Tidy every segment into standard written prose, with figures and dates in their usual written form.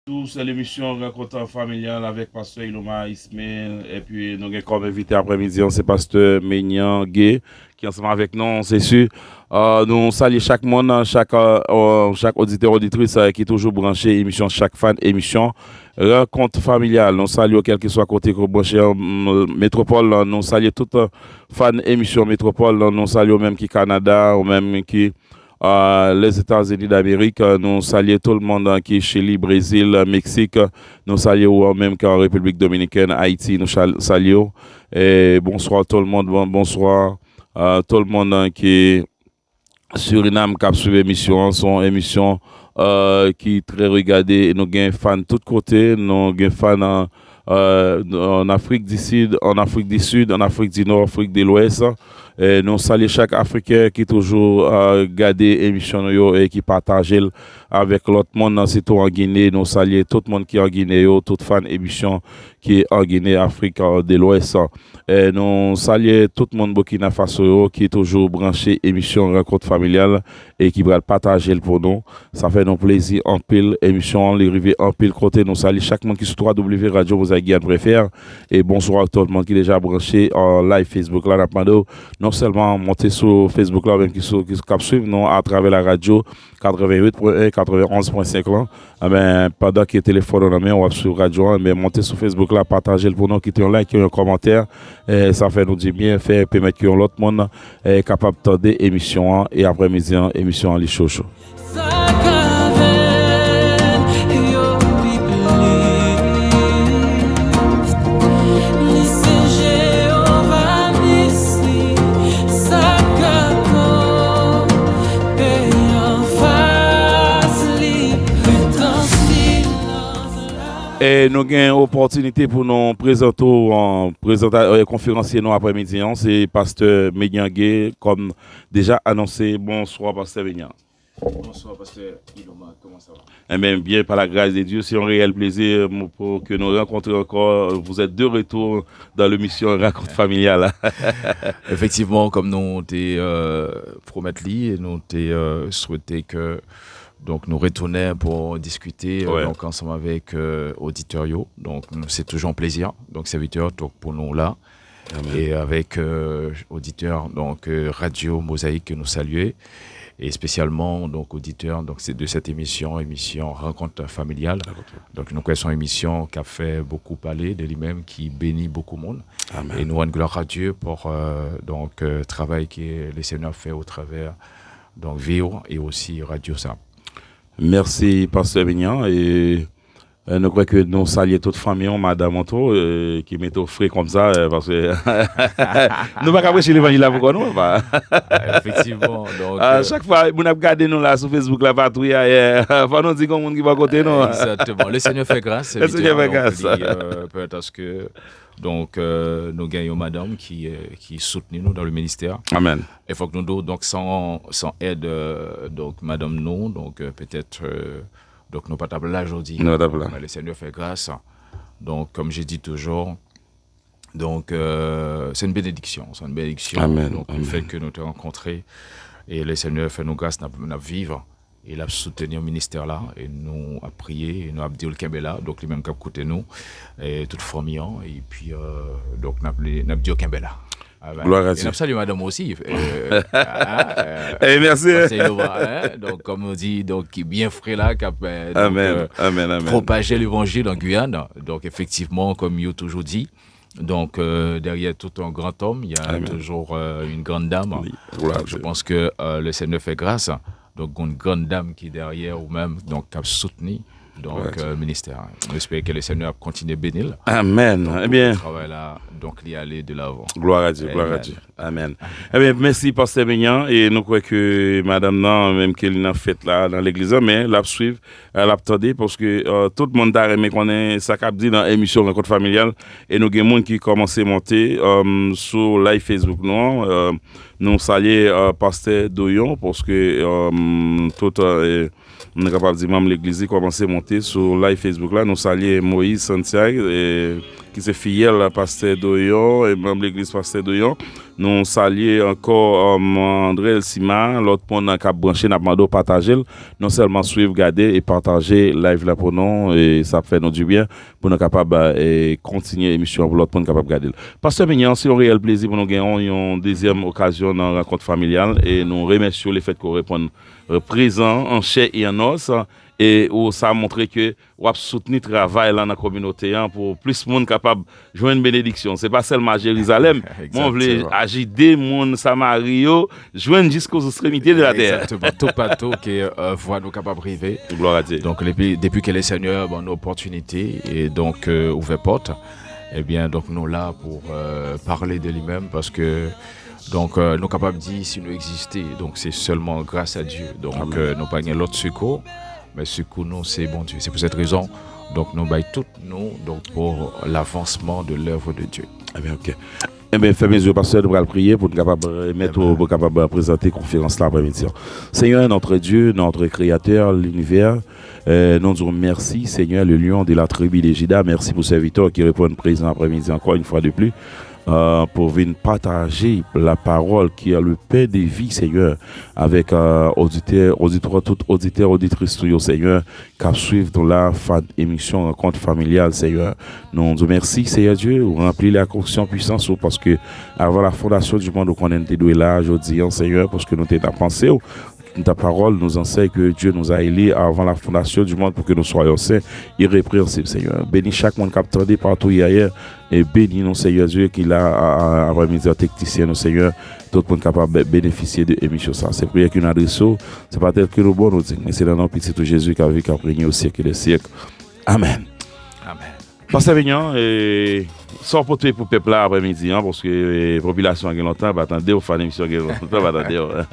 Tous l'émission Rencontre familiale avec Pasteur Iloma Ismail et puis nous avons comme invité après-midi, c'est Pasteur Ménian Gay qui est ensemble avec nous, c'est sûr. Nous saluons chaque monde, chaque auditeur, auditrice qui est toujours branché, émission, chaque fan, émission Rencontre familiale. Nous saluons quel que soit côté que branché métropole, nous saluons tout fan émission métropole, nous saluons même qui Canada ou même qui les États-Unis d'Amérique, nous saluons tout le monde qui est Chili, Brésil, Mexique, nous saluons même qu'en République dominicaine, Haïti, nous saluons. Et bonsoir tout le monde, bonsoir tout le monde qui est Suriname qui a suivi l'émission, son émission qui est très regardée. Nous avons fans de tous côtés, nous avons fans en Afrique du Sud, en Afrique du Sud, en Afrique du Nord, Afrique de l'Ouest. Et nous saluons chaque Africain qui toujours gardé l'émission et qui partage avec l'autre monde, surtout en Guinée. Nous saluons tout le monde qui est en Guinée, tout fan émission qui est en Guinée, Afrique de l'Ouest. Et nous saluons tout le monde Burkina Faso qui est toujours branché émission Rencontre familiale et qui va partager pour nous. Ça fait nous plaisir en pile émission, les rivets en pile côté. Nous saluons chaque monde qui sur 3W Radio vous Guyane préfère. Et bonsoir à tout le monde qui est déjà branché en live Facebook là. Non seulement monter sur Facebook là, même qui suivent nous à travers la radio 88.1, 91.5 là. Ben, pendant que le téléphone en main, on va sur radio, mais monter sur Facebook là, partager le pour nous, quitter un like, un commentaire. Ça fait nous dire bien, faire permettre que l'autre monde est capable de regarder l'émission et après-midi, émission en chaud. Et nous avons une opportunité pour nous présenter en conférencier nous après-midi. C'est Pasteur Ménian Gay, comme déjà annoncé. Bonsoir, Pasteur Ménian. Bonsoir, Pasteur Iloma. Comment ça va? Eh bien, bien, par la grâce de Dieu, c'est un réel plaisir pour que nous rencontrions encore. Vous êtes de retour dans l'émission Rencontre familiale. Effectivement, comme nous promettu et nous souhaité que donc nous retournions pour discuter donc ensemble avec auditeurs. Donc c'est toujours un plaisir. Donc serviteurs donc pour nous là. Amen. Et avec auditeurs donc Radio Mosaïque que nous saluons. Et spécialement donc auditeurs donc c'est de cette émission Rencontre familiale. Donc nous connaissons une émission qui a fait beaucoup parler de lui-même, qui bénit beaucoup de monde. Amen. Et nous rendons gloire à Dieu pour travail que le Seigneur fait au travers donc VO et aussi Radio Sam. Merci Pasteur Ménian et nous croyons que nous saluons toute famille, Madame Anto, qui met au frais comme ça, parce que nous ne pouvons pas prêcher l'évangile là pour nous. Effectivement. Donc, chaque fois, nous avons regardé nous là sur Facebook, là, partout, il faut nous dire qu'on qui va à côté nous. Exactement. Le Seigneur fait grâce. Le Seigneur fait grâce. Peut-être parce que donc, nous gagnons madame qui soutenait nous dans le ministère. Amen. Il faut que nous, donc, sans aide, donc, madame nous, donc, peut-être. Donc, nous ne sommes pas là aujourd'hui. Mais le Seigneur fait grâce. Donc, comme je dis toujours, donc, c'est une bénédiction. C'est une bénédiction. Amen. Donc, le fait que nous te rencontrés et le Seigneur fait nous grâce, nous vivre. Il a soutenu le ministère là et nous a prié et nous a dit le Kembela, donc lui-même qui a écouté nous et toute famille et puis donc nous a dit le Kembela. Gloire à Dieu. Et nous saluons madame aussi. Merci. Donc comme on dit donc qui bien frais là qui a Amen. propagé l'évangile en Guyane. Donc effectivement comme il a toujours dit. Donc derrière tout un grand homme, il y a toujours une grande dame. Oui. Donc, je pense que le Seigneur fait grâce. Donc, une grande dame qui est derrière ou même donc, qui a soutenu le ministère. J'espère que le Seigneur continue à bénir. Amen. Donc, eh bien, le travail là, donc, il y aller de l'avant. Gloire à Dieu, gloire à Dieu. Amen. Eh bien, merci, Pasteur Ménian. Et nous croyons que Madame, non, même qu'elle a fait là dans l'église, mais la suivre, elle a attendé parce que tout le monde a aimé qu'on ait ça qu'a dit dans l'émission Rencontre familiale. Et nous avons des gens qui commencent à monter sur live Facebook. Nous saluons Pasteur Doyon parce que tout on est capable de dire même l'église commence à monter sur live Facebook là. Nous saluons Moïse Santiago qui est fidèle à Pasteur Doyon et même l'église Pasteur Doyon. Nous saluons encore André Sima, l'autre monde qui a branché, n'a demandé de partager, non seulement suivre, garder et partager live là pour nous, et ça fait nous du bien pour nous capables de continuer l'émission pour l'autre monde capable de garder. Pasteur Mignon, c'est un réel plaisir pour nous gagner une deuxième occasion dans la rencontre familiale et nous remercions le fait qu'on réponde présent en chair et en os. Et où ça a montré que on a soutenu le travail dans la communauté pour plus de monde capable de joindre une bénédiction. Ce n'est pas seulement à Jérusalem. On veut agiter les gens Samarie, joindre jusqu'aux extrémités de la terre. Exactement. Tout partout qui voit nous capables de arriver. Gloire à Dieu. Donc depuis que le Seigneur a une opportunité et donc ouvert porte, eh bien donc nous là pour parler de lui-même parce que donc nous sommes capables de dire si nous existons, donc c'est seulement grâce à Dieu. Donc nous pas gagné l'autre secours. Mais ce que nous, c'est bon Dieu. C'est pour cette raison, donc nous baillons toutes nous donc pour l'avancement de l'œuvre de Dieu. Eh bien, ok. Eh bien, fais mes yeux, pasteur, nous allons prier pour être capable de présenter la conférence là après-midi. Seigneur, notre Dieu, notre Créateur, l'univers, nous disons merci, Seigneur, le lion de la tribu de Juda. Merci pour ce serviteur qui répond présent après-midi encore une fois de plus. Pour venir partager la parole qui a le pain de vie, Seigneur, avec tout auditeur, auditrice, Seigneur, qui suivent dans la émission Rencontre familiale, Seigneur. Nous nous merci, Seigneur Dieu, vous remplir la conscience puissance, parce que avant la fondation du monde, on était doué là, aujourd'hui, Seigneur, parce que nous t'avons pensé. Ta parole nous enseigne que Dieu nous a élus avant la fondation du monde pour que nous soyons saints, irrépréhensibles, Seigneur. Bénis chaque monde qui a attendu partout et ailleurs et bénis nous, Seigneur Dieu, qui a après-midi technicien, nous, Seigneur, tout le monde capable de bénéficier de l'émission. C'est prière qu'une adresse, c'est pas peut-être que nous bon nous dit, mais c'est dans notre petit tout Jésus qui a vécu, qui a régné au siècle des siècles. Amen. Amen. Pasteur Vignon, sort pour le peuple là après-midi, parce que la population a longtemps, va attendre, on fait l'émission va attendre.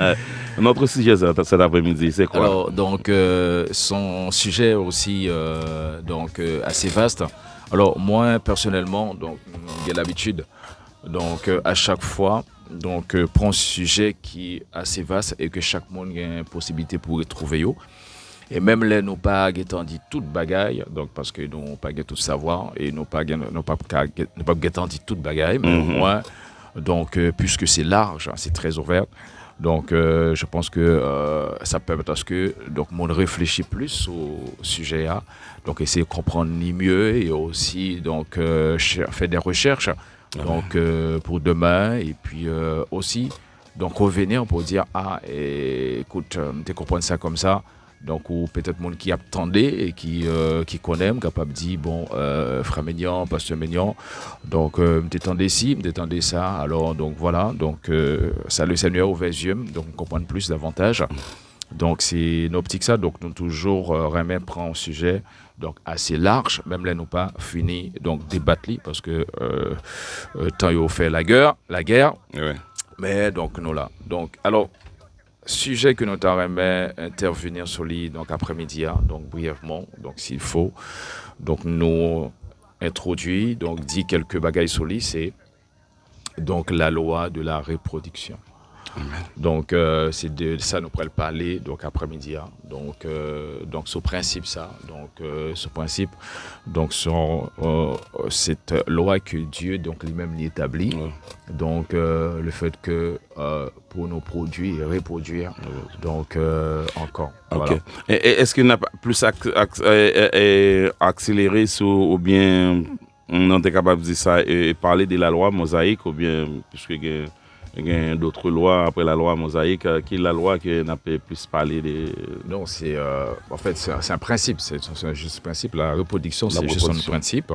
Notre sujet cet après-midi, c'est quoi? Alors, donc, son sujet aussi assez vaste. Alors, moi, personnellement, donc, j'ai l'habitude, donc, à chaque fois, donc, prendre un sujet qui est assez vaste et que chaque monde a une possibilité pour y trouver. Et même là, nous pas dit toute bagaille, donc parce que nous pas tout savoir et nous pas dit toute bagaille, mais au moins, donc puisque c'est large, c'est très ouvert, donc je pense que ça permet à ce que donc monde réfléchit plus au sujet là, donc essayer de comprendre ni mieux et aussi donc faire des recherches, donc pour demain et puis aussi donc revenir pour dire écoute, tu comprends ça comme ça. Donc, ou peut-être monde qui attendait et qui connaît, capable de dire, bon, frère Ménian, pasteur Ménian, donc, m'étendez ci, m'étendez ça, alors, donc voilà, donc, ça le Seigneur ouvert les yeux, donc, on comprend plus davantage. Donc, c'est une optique ça, donc, nous toujours remettre prendre un sujet, donc, assez large, même là, nous pas fini, donc, débattre, parce que, tant il a fait la guerre, ouais. Mais, donc, nous là, donc, alors, sujet que nous aimerions intervenir sur lui donc après-midi, donc brièvement, donc s'il faut, donc nous introduit, donc dit quelques bagailles sur lui, c'est donc la loi de la reproduction. Amen. Donc c'est de ça nous pourrions parler donc après-midi, donc ce principe ça, donc ce principe, donc cette loi que Dieu donc lui-même l'établit, donc le fait que pour nous produire et reproduire, donc encore. Okay. Voilà. Est-ce qu'il n'a pas plus accéléré sur, ou bien on est capable de dire ça et parler de la loi mosaïque, ou bien puisque il y a d'autres lois après la loi mosaïque, qui est la loi qui n'a pas plus parlé de... Non, c'est en fait c'est un principe, c'est juste un principe. La reproduction, c'est juste un principe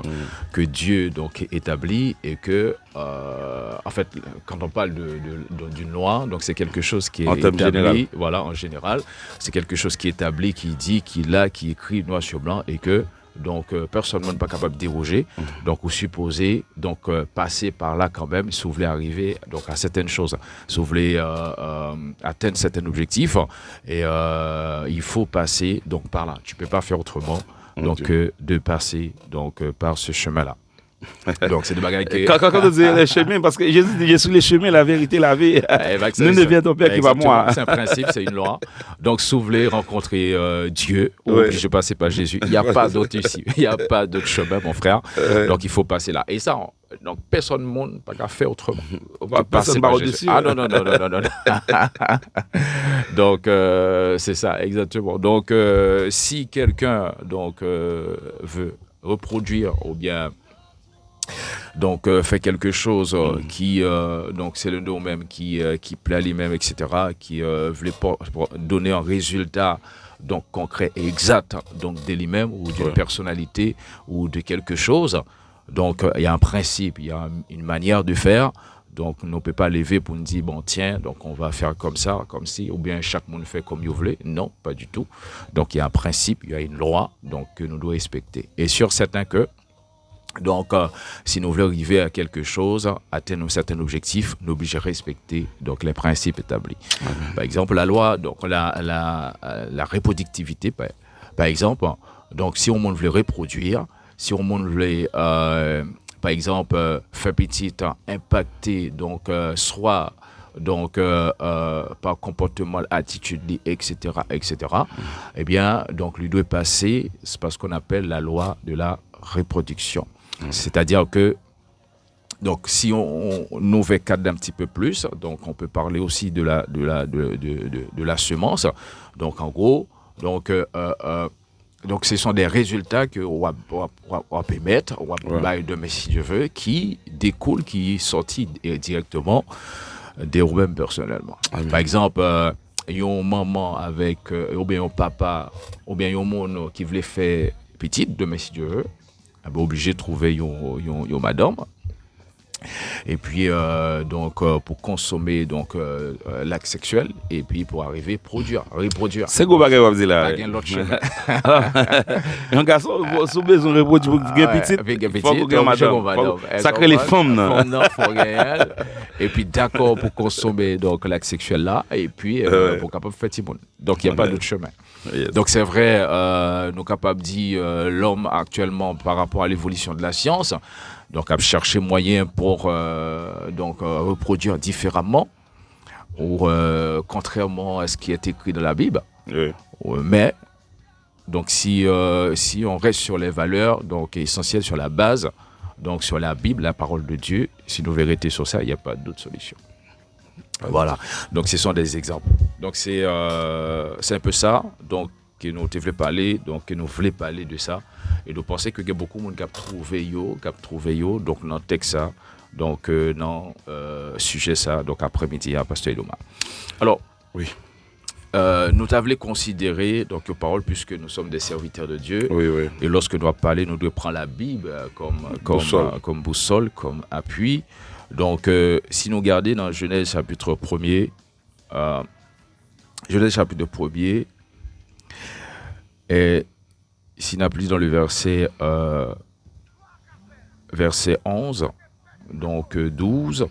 que Dieu donc établit et que en fait quand on parle d'une loi, donc c'est quelque chose qui est établi, général. Voilà, en général, c'est quelque chose qui est établi, qui dit, qui écrit noir sur blanc et que donc personne n'est pas capable de déroger, donc vous supposez donc passer par là quand même si vous voulez arriver donc à certaines choses, si vous voulez atteindre certains objectifs et il faut passer donc par là. Tu peux pas faire autrement donc de passer donc par ce chemin-là. Donc c'est des bagages que... Quand on dit les chemins, parce que Jésus dit, je suis les chemins, la vérité, la vie. Nous ne vient ton Père qui va moi. C'est un principe, c'est une loi. Donc si vous voulez rencontrer Dieu, ou je passe par Jésus, il n'y a pas d'autre ici. Il n'y a pas d'autre chemin, mon frère. Donc il faut passer là. Et ça, Donc, personne ne monde pas qu'à faire autrement. Personne ne au-dessus. Ah non. Donc, c'est ça, exactement. Donc, si quelqu'un veut reproduire ou bien fait quelque chose qui donc c'est le nom même qui plaît à lui-même, etc., qui voulait donner un résultat donc concret et exact donc de lui-même ou d'une personnalité ou de quelque chose. Donc il y a un principe, il y a une manière de faire. Donc on ne peut pas lever pour nous dire bon tiens, donc on va faire comme ça, comme si, ou bien chaque monde fait comme il veut. Non, pas du tout. Donc il y a un principe, il y a une loi donc que nous devons respecter. Et sur certains que donc, si nous voulons arriver à quelque chose, atteindre un certain objectif, nous obligons à respecter donc, les principes établis. Par exemple, la loi, donc la reproductivité, par exemple, donc si on voulait reproduire, si on voulait, par exemple, faire petit, impacter, donc, soit donc, par comportement, attitude, etc., eh bien, donc, lui doit passer, c'est ce qu'on appelle la loi de la reproduction. C'est-à-dire que, donc, si on ouvre cadre un petit peu plus, donc on peut parler aussi de la semence. Donc, en gros, donc ce sont des résultats que on peut mettre, on va de si je veux, qui découlent, qui sont sortis directement des eux-mêmes personnellement. Par exemple, il y a une maman avec, ou bien un papa, ou bien un monde qui voulait faire petite, de si Dieu veut, obligé de trouver une madame. Et puis, pour consommer l'acte sexuel, et puis pour arriver à reproduire. C'est quoi que vous avez là? L'autre chemin. Un garçon, si vous avez besoin de reproduire pour gagner petit, il faut que vous madame. Ça crée les femmes. Et puis, d'accord pour consommer l'acte sexuel là, et puis pour capable de faire petit monde. Donc, il n'y a pas d'autre chemin. Yes. Donc, c'est vrai, nous sommes capables de dire l'homme actuellement par rapport à l'évolution de la science. Donc, à chercher moyen pour reproduire différemment, ou contrairement à ce qui est écrit dans la Bible. Oui. Mais, donc, si on reste sur les valeurs essentielles, sur la base, donc sur la Bible, la parole de Dieu, si nous vérités sur ça, il n'y a pas d'autre solution. Voilà. Donc, ce sont des exemples. Donc, c'est un peu ça. Donc, que nous voulons parler, de ça. Et nous pensons que y a beaucoup de monde qui a trouvé yo, donc dans le texte ça, donc dans sujet ça, donc après-midi à Pasteur Iloma. Alors, oui. Nous t'avons considéré donc paroles puisque nous sommes des serviteurs de Dieu. Oui, oui. Et lorsque nous devons parler, nous devons prendre la Bible comme boussole, comme appui. Donc, si nous regardons dans Genèse chapitre 1er, et si nous plus dans le verset 11, donc 12,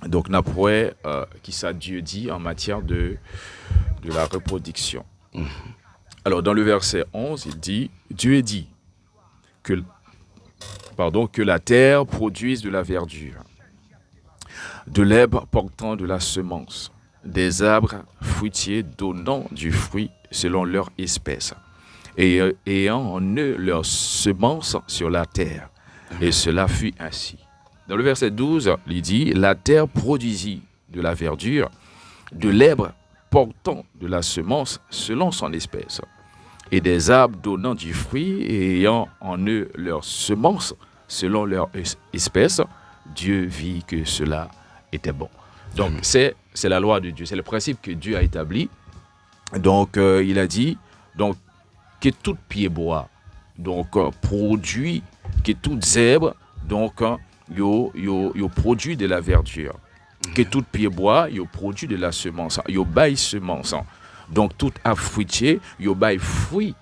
donc nous avons qui ça Dieu dit en matière de la reproduction. Alors dans le verset 11, il dit, Dieu dit que la terre produise de la verdure, de l'herbe portant de la semence, des arbres fruitiers donnant du fruit selon leur espèce, et ayant en eux leur semence sur la terre. Et cela fut ainsi. Dans le verset 12, il dit, la terre produisit de la verdure, de l'herbe portant de la semence selon son espèce, et des arbres donnant du fruit et ayant en eux leur semence selon leur espèce. Dieu vit que cela était bon. Donc, c'est la loi de Dieu, c'est le principe que Dieu a établi. Donc, il a dit, donc, que tout pied bois, donc, produit, que toute zèbre, donc, yo produit de la verdure. Que tout pied bois, yo produit de la semence, yo baille semence. Donc, tout arbre fruitier, yo baille fruit.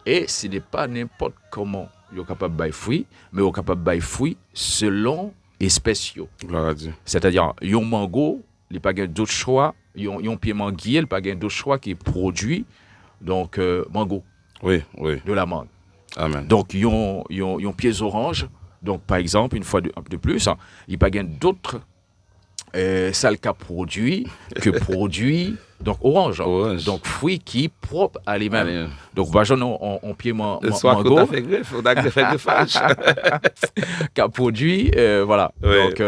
Et ce n'est pas n'importe comment yo capable baille fruit, mais yo capable baille fruit selon espèce yo. C'est-à-dire, yon mango, il n'y a pas d'autre choix, yon pied manguier, il n'y a pas d'autre choix qui produit, donc, mango. Oui. De la mangue. Amen. Donc, yon pieds orange, donc, par exemple, une fois de plus, il n'y a pas d'autres ça le cas produit donc orange. Donc fruit qui est propre à lui-même. Donc on pied mango. Soit qu'on a fait greffe, on a fait greffage. Qui a produit, voilà. Oui. Donc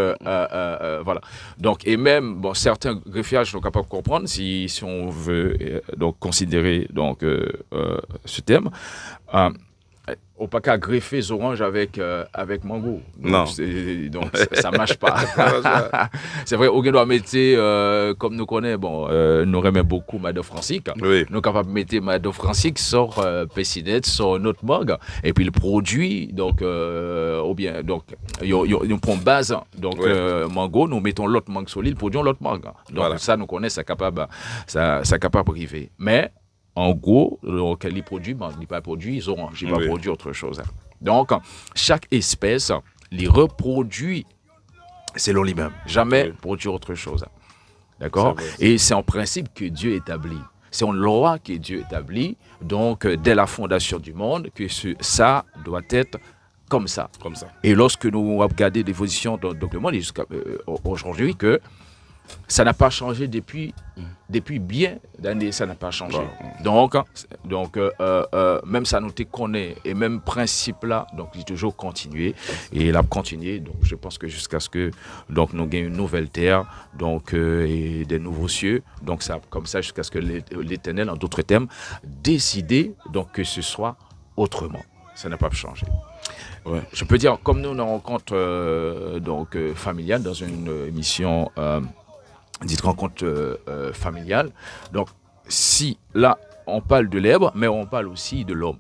voilà. Donc et même certains greffages sont capables de comprendre si on veut donc considérer donc ce terme. On pas qu'à greffer les oranges avec mango. Donc, donc ça marche pas. C'est vrai, on doit mettre, comme nous connaissons, nous remet beaucoup Mado Francique. Oui. Nous sommes capables de mettre Mado Francique sur Pessinette, sur notre mangue. Et puis le produit, donc, ou bien, donc, nous prenons base, donc, mango, nous mettons l'autre mangue solide, produisons l'autre mangue. Donc, ça, nous connaissons, c'est capable de priver. Mais, en gros, les produits, ils pas produit, ils auront, j'ai pas produit autre chose. Donc, chaque espèce les reproduit selon lui-même, jamais produit autre chose. D'accord? Et c'est en principe que Dieu établit. C'est en loi que Dieu établit, donc dès la fondation du monde, que ça doit être comme ça. Et lorsque nous regardons l'évolution dans le monde, jusqu'à aujourd'hui, que ça n'a pas changé depuis bien d'années, ça n'a pas changé. Donc même ça nous te connaît et même principe là, donc il toujours continué et il a continué. Donc je pense que jusqu'à ce que donc nous gagnons une nouvelle terre, donc et des nouveaux cieux. Donc ça comme ça jusqu'à ce que l'Éternel, en d'autres termes, décide donc que ce soit autrement. Ça n'a pas changé. Je peux dire comme nous on rencontre donc familiale dans une émission. Dite rencontre familiale. Donc, si là, on parle de l'herbe, mais on parle aussi de l'homme.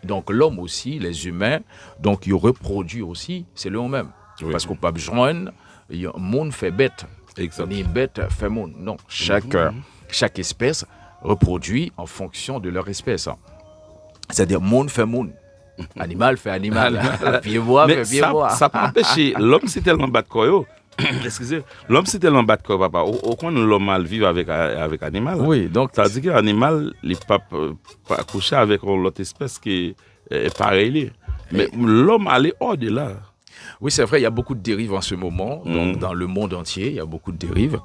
Donc, l'homme aussi, les humains, donc, ils reproduisent aussi, c'est l'eux-mêmes. Parce qu'on ne peut pas joindre, le monde fait bête. Ni bête fait monde. Non, chaque espèce reproduit en fonction de leur espèce. C'est-à-dire, monde fait monde. Animal fait animal. Pied-bois fait pied-bois. Ça peut empêcher. L'homme, c'est tellement bas de quoi. Excusez, l'homme c'est tellement bas de corps, papa. Au coin l'homme mal vivre avec animal. Oui, donc ça veut dire que l'animal il pas coucher avec l'autre espèce qui est pareil. Mais l'homme allait hors de là. Oui, c'est vrai, il y a beaucoup de dérives en ce moment. Donc dans le monde entier, il y a beaucoup de dérives.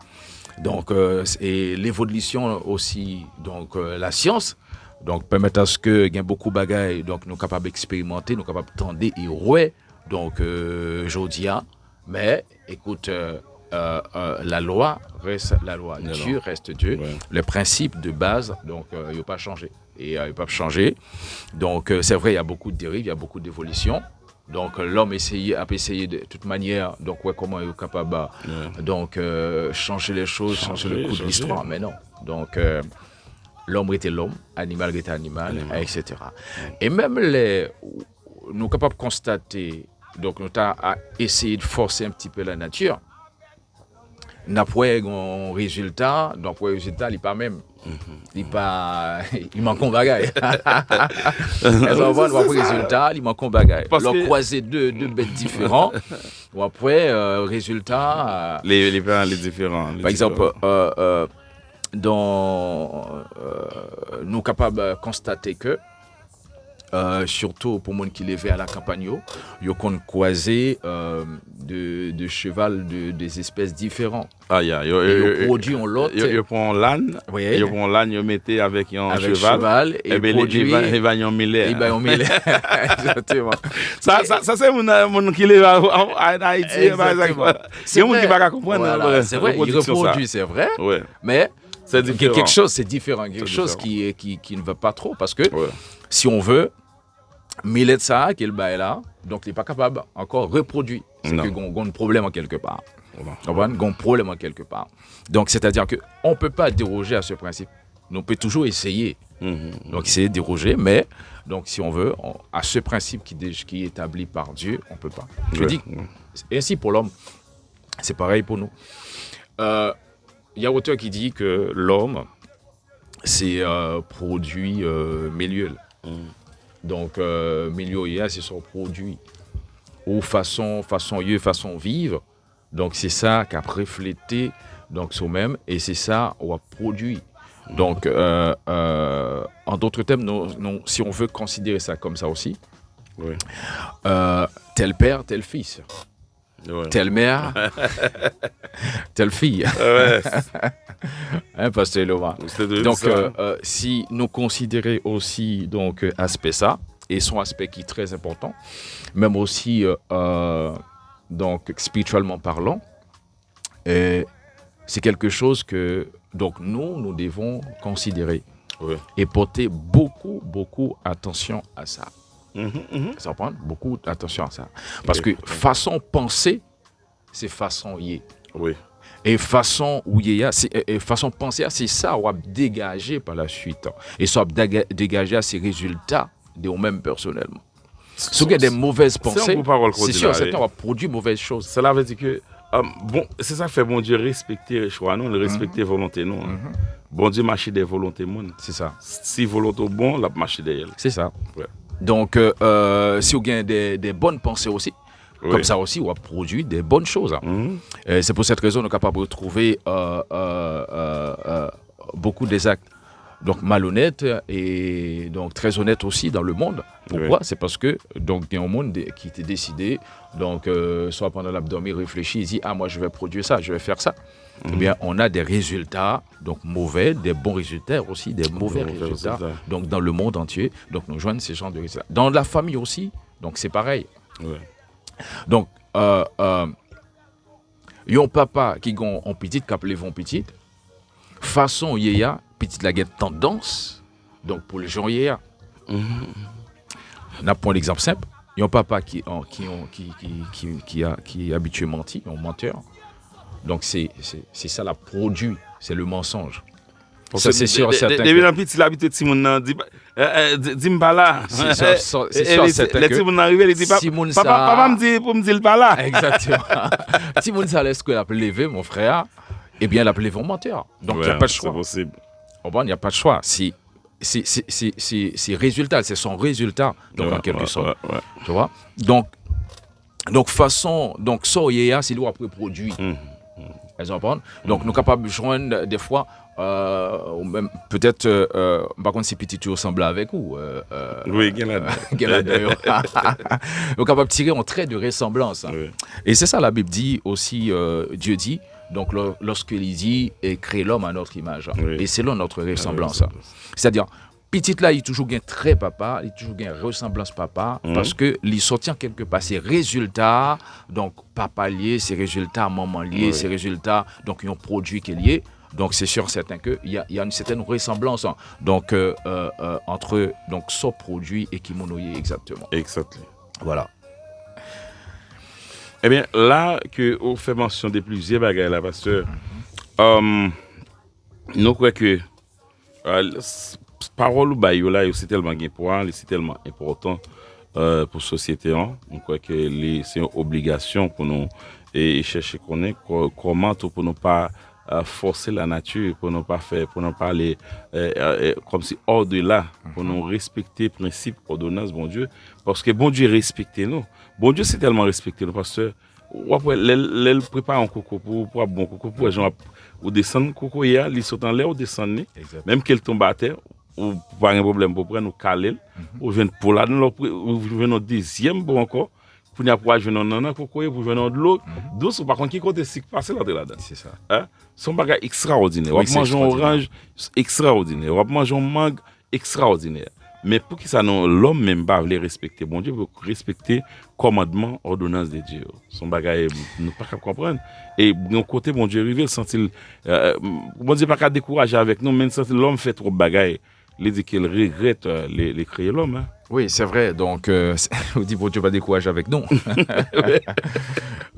Donc et l'évolution aussi, donc la science. Donc permettre à ce que il y a beaucoup de bagailles, donc nous capables d'expérimenter, nous capables de tendre et ouais. Donc Jodia. Mais, écoute, la loi reste la loi. Dieu reste Dieu. Le principe de base, donc, il n'a pas changé. Et il n'a pas changé. Donc, c'est vrai, il y a beaucoup de dérives, il y a beaucoup d'évolutions. Donc, l'homme a essayé de toute manière, donc, comment il est capable donc, changer les choses, changer le cours de l'histoire. Mais non. Donc, l'homme était l'homme, l'animal était l'animal, etc. Et même nous sommes capables de constater. Donc, nous avons essayé de forcer un petit peu la nature. Après, un résultat, donc le résultat, il n'est pas même. Il manque un bagaille. Après, résultat, il manque un bagaille. Alors, croiser deux bêtes différents. Après, résultat. Les différents. Par exemple, nous sommes capables de constater que. Surtout pour les gens qui levaient à la campagne, ils ont croisé de cheval des espèces différentes. Ils produisent l'autre. Ils prennent l'âne, ils mettent avec un cheval, et ils va en millet. Exactement. Ça c'est mon qui lève en Haïti, par exemple. C'est mon qui va comprendre. C'est vrai, ils reproduisent, c'est vrai. Mais quelque chose, c'est différent. Quelque chose qui ne va pas trop parce que. Si on veut, millet ça, qu'il bail là, donc il n'est pas capable encore de reproduire. C'est qu'on a un problème en quelque part. On a un problème en quelque part. Donc, c'est-à-dire qu'on ne peut pas déroger à ce principe. On peut toujours essayer. Donc, essayer de déroger, mais donc, si on veut, à ce principe qui est établi par Dieu, on ne peut pas. Je dis, ainsi pour l'homme, c'est pareil pour nous. Il y a un auteur qui dit que l'homme, c'est produit milieu. Donc, milieu, c'est son produit. Ou façon vivre. Donc, c'est ça qui a reflété donc, soi-même et c'est ça qu'on a produit. Donc, en d'autres termes, si on veut considérer ça comme ça aussi, tel père, tel fils. telle mère, telle fille. Ouais. Hein, Pasteur Eloma. Donc, si nous considérons aussi donc aspect ça, et son aspect qui est très important, même aussi donc spirituellement parlant, c'est quelque chose que donc nous devons considérer et porter beaucoup attention à ça. Ça prend beaucoup attention à ça. Parce que façon penser, c'est façon y est. Oui. Et façon où y est, façon penser, c'est ça on va dégager par la suite. Et ça va dégager ces résultats de nous-mêmes personnellement. Si vous avez des mauvaises pensées, c'est sûr, on va produire mauvaises choses. Cela veut dire que bon, c'est ça fait bon Dieu respecter le choix, non, respecter la volonté, non. Bon Dieu marche des volontés, monde. C'est ça. Si volonté bon, la marche derrière. C'est ça. Ouais. Donc, si vous avez des bonnes pensées aussi, comme ça aussi, on va produire des bonnes choses. C'est pour cette raison qu'on est capable de trouver beaucoup des actes donc malhonnêtes et donc très honnêtes aussi dans le monde. Pourquoi? C'est parce que donc il y a un monde qui était décidé, donc soit pendant l'abdomen, réfléchit, il dit moi je vais produire ça, je vais faire ça. Eh bien, on a des résultats donc mauvais, des bons résultats aussi, des mauvais résultats. Donc dans le monde entier, donc nous joignent ces genres de résultats. Dans la famille aussi, donc c'est pareil. Donc il y a un papa qui a un petit, qui appelle vont petite, façon yéya, petite la guette tendance, donc pour les gens yéya. On a pour l'exemple simple, il y a un papa qui est habitué à mentir, un menteur. Donc c'est ça la produit, c'est le mensonge. Ça c'est sûr certain. Depuis la petite l'habitude Simon dit me pas là. C'est sûr certain. Les Simon arrivé il dit papa me dit pour me dire pas là. Exactement. Simon ça laisse que l'a levé mon frère, eh bien l'a levé un menteur. Donc il n'y a pas de choix. C'est possible. Il n'y a pas de choix. C'est résultat, c'est son résultat donc en quelque sorte. Tu vois? Donc façon donc ça c'est lui après produit. Elles en prennent. Donc, nous sommes capables de joindre des fois, ou même peut-être, par contre, si petit tu ressembles avec vous. Oui, d'ailleurs. Nous sommes capables de tirer un trait de ressemblance. Oui. Et c'est ça la Bible dit aussi, Dieu dit, donc lorsqu'il dit créer l'homme à notre image. Et selon notre ressemblance. C'est-à-dire, petite là, il toujours gagne très papa, il toujours gagne ressemblance papa, parce que il sortit quelque part ses résultats, donc papa lié, ses résultats maman lié, ses résultats, donc ils ont produit qu'il y est. Donc c'est sûr certain que il y a une certaine ressemblance donc entre donc ce produit et qui monoïe exactement. Exactement. Voilà. Eh bien là que on fait mention de plusieurs bagages là, pasteur. Nous croyons que parole ou bail là c'est tellement important, c'est tellement important pour la société. On croit que c'est une obligation pour nous et chercher connaître comment pour ne pas forcer la nature, pour ne pas faire, pour ne pas aller comme si hors de là, pour nous respecter principe, ordonnance, bon Dieu, parce que bon Dieu respecte nous. Bon Dieu c'est tellement respecté nous parce que elle prépare un coco pour bon coco pour gens ou descendre coco hier, ils sont en l'air ou descendre même qu'elle tombe à terre ou pas un problème pour prendre nous caler ou venir pour là ou venir deuxième bon encore pour n'y avoir jouer non coco pour venir de l'eau douce par contre qui côté si passer là-dedans c'est ça son bagage extraordinaire on mange un orange extraordinaire on mange un mangue extraordinaire. Mais pour que ça l'homme même pas les respecter, bon Dieu veut respecter commandement, ordonnance de Dieu. Son bagage nous pas capable comprendre. Et d'un côté bon Dieu arrive sentir bon Dieu pas qu'à décourager avec nous, même si l'homme fait trop bagaille, il dit qu'il regrette les créer l'homme. Oui, c'est vrai. Donc on dit bon Dieu pas décourager avec nous.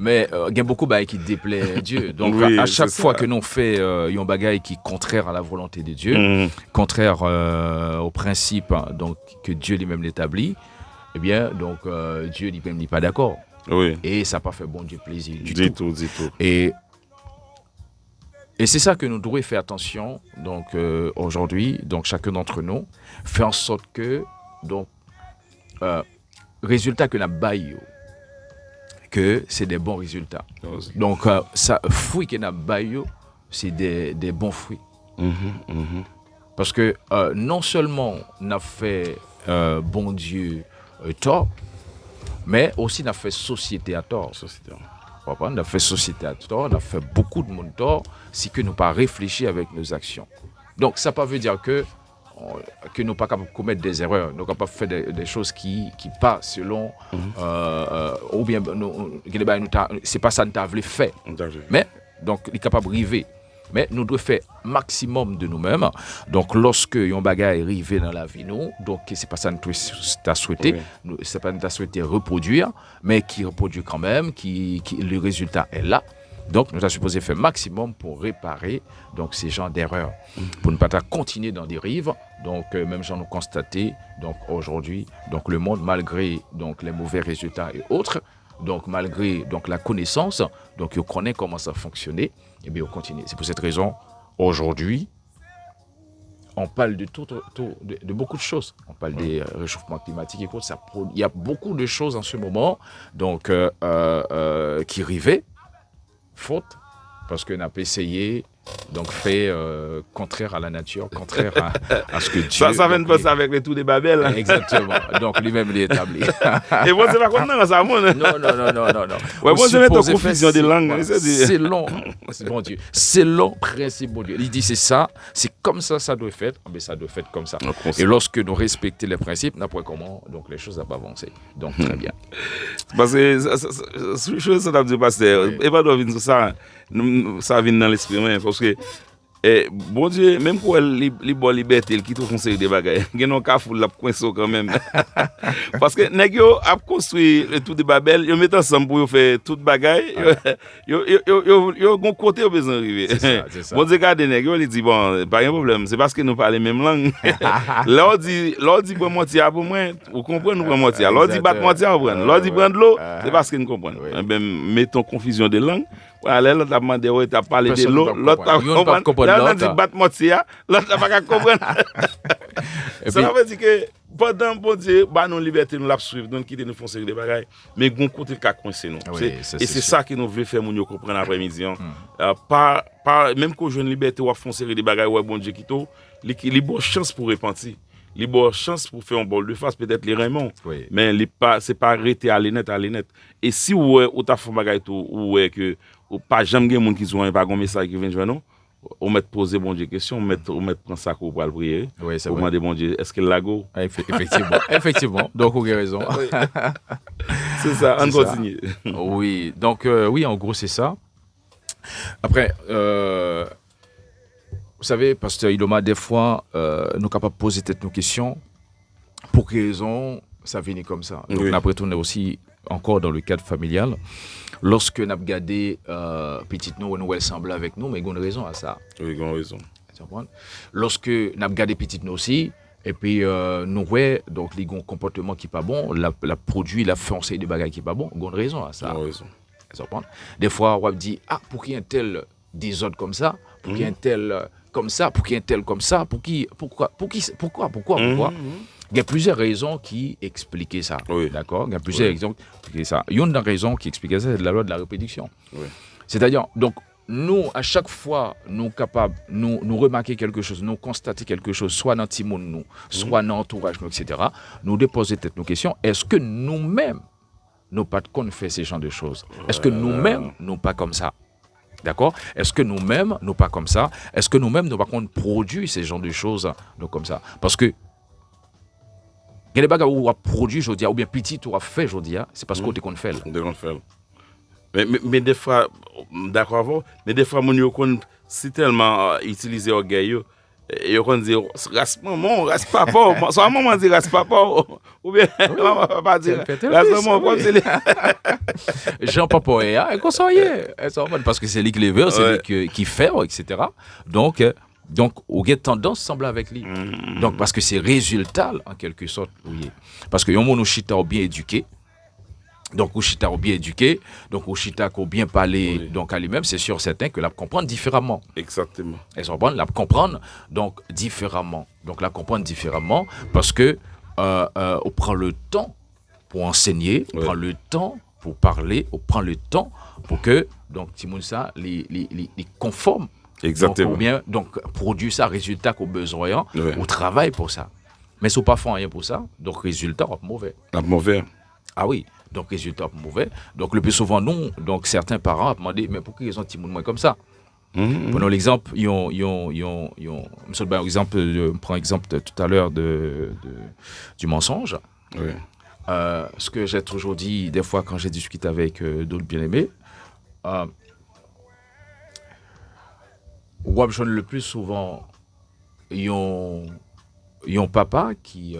Mais il y a beaucoup de bagailles qui déplaît Dieu. Donc à chaque fois que nous fait un bagaille qui est contraire à la volonté de Dieu, contraire au principe donc que Dieu lui-même l'établit, eh bien donc Dieu lui-même n'est pas d'accord. Oui. Et ça n'a pas fait bon Dieu plaisir du tout. Et c'est ça que nous devons faire attention. Donc aujourd'hui, donc chacun d'entre nous fait en sorte que donc résultat que la baille que c'est des bons résultats. Donc ça fruit que la baille c'est des bons fruits. Parce que non seulement on a fait bon Dieu tort, mais aussi on a fait société à tort. On a fait société à tort, on a fait beaucoup de monde tort si que nous pas réfléchi avec nos actions. Donc ça ne veut pas dire que nous ne sommes pas capables de commettre des erreurs, nous ne sommes pas capables de faire des choses qui passent selon ou bien c'est pas ça que nous avons fait. Mais donc il est capable de arriver. Mais nous devons faire maximum de nous-mêmes. Donc, lorsque un bagage est arrivé dans la vie, nous, donc c'est pas ça que nous avons souhaité, c'est pas nous avons souhaité reproduire, mais qui reproduit quand même, le résultat est là. Donc, nous avons supposé faire maximum pour réparer donc ces genres d'erreurs, pour ne pas continuer dans des rives. Donc, même gens nous constaté, donc aujourd'hui, donc le monde malgré donc les mauvais résultats et autres. Donc, malgré donc, la connaissance, donc, on connaît comment ça fonctionnait, et bien on continue. C'est pour cette raison, aujourd'hui, on parle de beaucoup de choses. On parle des réchauffements climatiques et tout. Il y a beaucoup de choses en ce moment donc, qui arrivaient, faute, parce qu'on a essayé donc fait contraire à la nature, contraire à ce que Dieu... Ça vient de passer avec les tours de Babel. Hein. Exactement. Donc lui-même l'est établi. Et moi, c'est pas comme ça, mon. Non. Ouais, moi, je mets en confusion des langues. C'est long. C'est bon Dieu. C'est long, principe, bon Dieu. Il dit c'est ça, c'est comme ça, ça doit être fait. Mais ça doit être fait comme ça. Et lorsque nous respectons les principes, n'importe comment, donc les choses n'ont pas avancé. Donc très bien. Parce que ça t'a dit, pasteur, et pas de venir ça, ça vient dans l'esprit, parce que bon Dieu, même pour les bonnes libertés, il quitte au conseil des bagages. Il y a un cafou là coincé quand même. Parce que nèg yo a construit tout de Babel, yo met ensemble pour faire tout bagaille. Yo gon côté au besoin arriver. C'est ça. Bon Dieu garde nèg yo, il dit bon, pas un problème, c'est parce que nous parlons même langue. Là on dit prendre moitié pour moi, vous comprenez nous prendre moitié. Là on dit battre moitié on prend. Là on dit prendre l'eau, c'est parce que nous comprenons. Ben mettons confusion de langue. Voilà, l'autre a demandé, tu as parlé de l'eau, l'autre a compris. Là, on a dit battre moitié, l'autre n'a pas comprendre. Ça veut dire que pendant bon Dieu, nos libertés nous la suivre, donc quitter nous foncer des bagages, mais bon côté le cas coincé nous. Et c'est ça que nous voulons faire nous comprendre après-midi. Même qu'au jeune liberté ou à foncer des bagages ou bon Dieu qui to, il bonne chance pour repentir. Il bonne chance pour faire un bol de face peut-être les Raymond. Mais c'est pas arrêter à l'énet. Et si ou t'a fait bagaille tout ou que ou pas jamais gens qui sont pas un message qui vient joindre, on met poser bon Dieu question, on met prendre ça pour le prier. Oui, c'est vrai. Demander bon Dieu, est-ce qu'il l'a go? Effectivement. Donc vous avez raison. C'est ça, on continue. Oui, donc oui, en gros c'est ça. Après vous savez, pasteur Iloma, des fois nous sommes capables de poser nos questions pour quelle raison ça vient comme ça. Donc après on est aussi encore dans le cadre familial. Lorsque nous avons regardé petite nous elle semble avec nous, mais il y a une raison à ça. Oui, il y a une raison. Lorsque nous avons regardé petite nous aussi, et puis nous voyons donc les comportements qui pas bon, la produit, la foncée de bagages qui pas bon, il y a une raison à ça. Des fois on dit pour qu'il y ait un tel désordre comme ça, pour qu'il y ait un tel comme ça, pour qu'il y ait un tel comme ça, pourquoi il y a plusieurs raisons qui expliquaient ça. Oui. D'accord? Il y a plusieurs raisons qui expliquaient ça. Il y a une raison qui expliquait ça, c'est la loi de la reproduction. Oui. C'est-à-dire, donc, nous, à chaque fois, nous capables, nous remarquer quelque chose, nous constater quelque chose, soit dans le monde, nous, soit dans l'entourage, etc., nous déposer peut-être nos questions. Est-ce que nous-mêmes, nous pas qu'on fait ces genres de choses? Est-ce que nous-mêmes, nous pas comme ça? D'accord? Est-ce que nous-mêmes, nous pas comme ça? Est-ce que nous-mêmes, nous pas qu'on produit ces genres de choses, nous comme ça? Parce que il y a des bagages où on a produit aujourd'hui, ou bien petit ou on a fait aujourd'hui, c'est parce qu'on te fait. Mais des fois, d'accord, mais des fois, si tellement utilisé orgueil, et on dit, reste maman, reste papa, soit maman dit reste papa, ou bien maman papa dit reste maman, comme c'est Jean papa est conseiller, parce que c'est lui qui les veut, c'est lui qui fait, etc. Donc, on a tendance à sembler avec lui. Donc, parce que c'est résultat, en quelque sorte. Oui. Parce que yon chita bien éduqué. Donc, au chita bien éduqué. Donc, au chita bien parlé donc, à lui-même, c'est sûr, certain que la comprendre différemment. Exactement. Et ça la comprendre donc différemment. Donc, la comprendre différemment parce que on prend le temps pour enseigner, on prend le temps pour parler, on prend le temps pour que, donc, Timounsa, les conforme. Exactement. Donc, ou bien donc produire ça résultat qu'on besoin au travail pour ça. Mais si on pas fait rien pour ça, donc résultat mauvais. Mauvais. Ah oui, donc résultat mauvais. Donc le plus souvent, non. Donc certains parents ont demandé, mais pourquoi ils ont petit monde comme ça? Prenons l'exemple, monsieur, par exemple, prends l'exemple tout à l'heure du mensonge. Oui. Ce que j'ai toujours dit, des fois, quand j'ai discuté avec d'autres bien-aimés, Wabjon le plus souvent, ils ont papa qui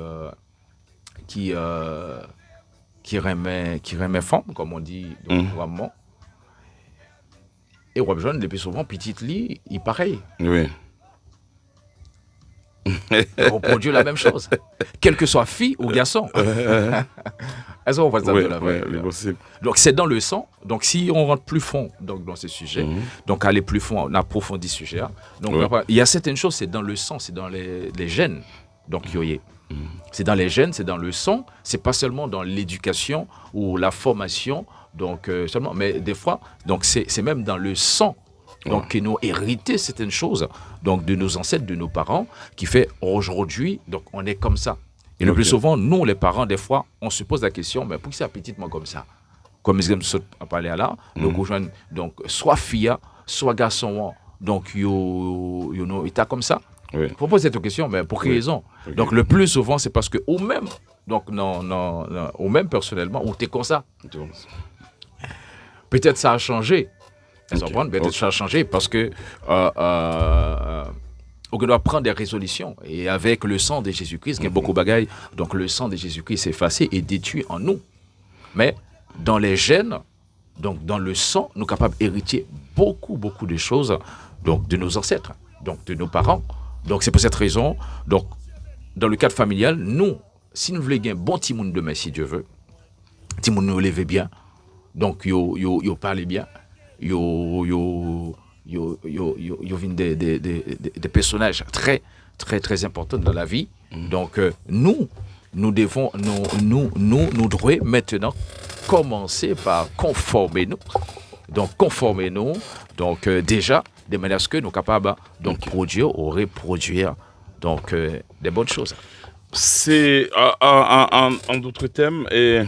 remet femme, comme on dit donc couramment. Et Wabjon le plus souvent, petite lit, il pareil. Oui. Il reproduit la même chose, quelle que soit fille ou garçon. Est-ce qu'on va dire de la vraie? Donc c'est dans le sang. Donc si on rentre plus fond donc, dans ce sujet, donc aller plus fond, on approfondit ce sujet. Donc il y a certaines choses, c'est dans le sang, c'est dans les gènes. Donc c'est dans les gènes, c'est dans le sang. C'est pas seulement dans l'éducation ou la formation. Donc seulement, mais des fois, donc c'est même dans le sang. Donc, qui nous hérité certaines choses, donc de nos ancêtres, de nos parents, qui fait aujourd'hui, donc on est comme ça. Et le plus souvent, nous, les parents, des fois, on se pose la question, mais pourquoi c'est petitement comme ça? Comme je a parlé à là, donc soit fille, soit garçon, donc il était comme ça. Il faut poser cette question, mais pour quelle raison? Donc le plus souvent, c'est parce que ou même, donc non, ou même personnellement, ou t'es comme ça. Peut-être ça a changé. Peut-être ça a changé parce que on doit prendre des résolutions. Et avec le sang de Jésus-Christ, il y a beaucoup de bagailles. Donc le sang de Jésus-Christ s'est effacé et détruit en nous. Mais dans les gènes, donc dans le sang, nous sommes capables d'hériter beaucoup de choses donc, de nos ancêtres, donc de nos parents. Donc c'est pour cette raison, donc, dans le cadre familial, nous, si nous voulons gagner un bon timoun demain, si Dieu veut, timoun nous lève bien, donc yo parle bien, yo viennent des personnages très importants dans la vie. Donc nous devons maintenant commencer par conformer nous. Donc déjà de manière à ce que nous sommes capables donc produire ou reproduire donc des bonnes choses. C'est en d'autres thèmes et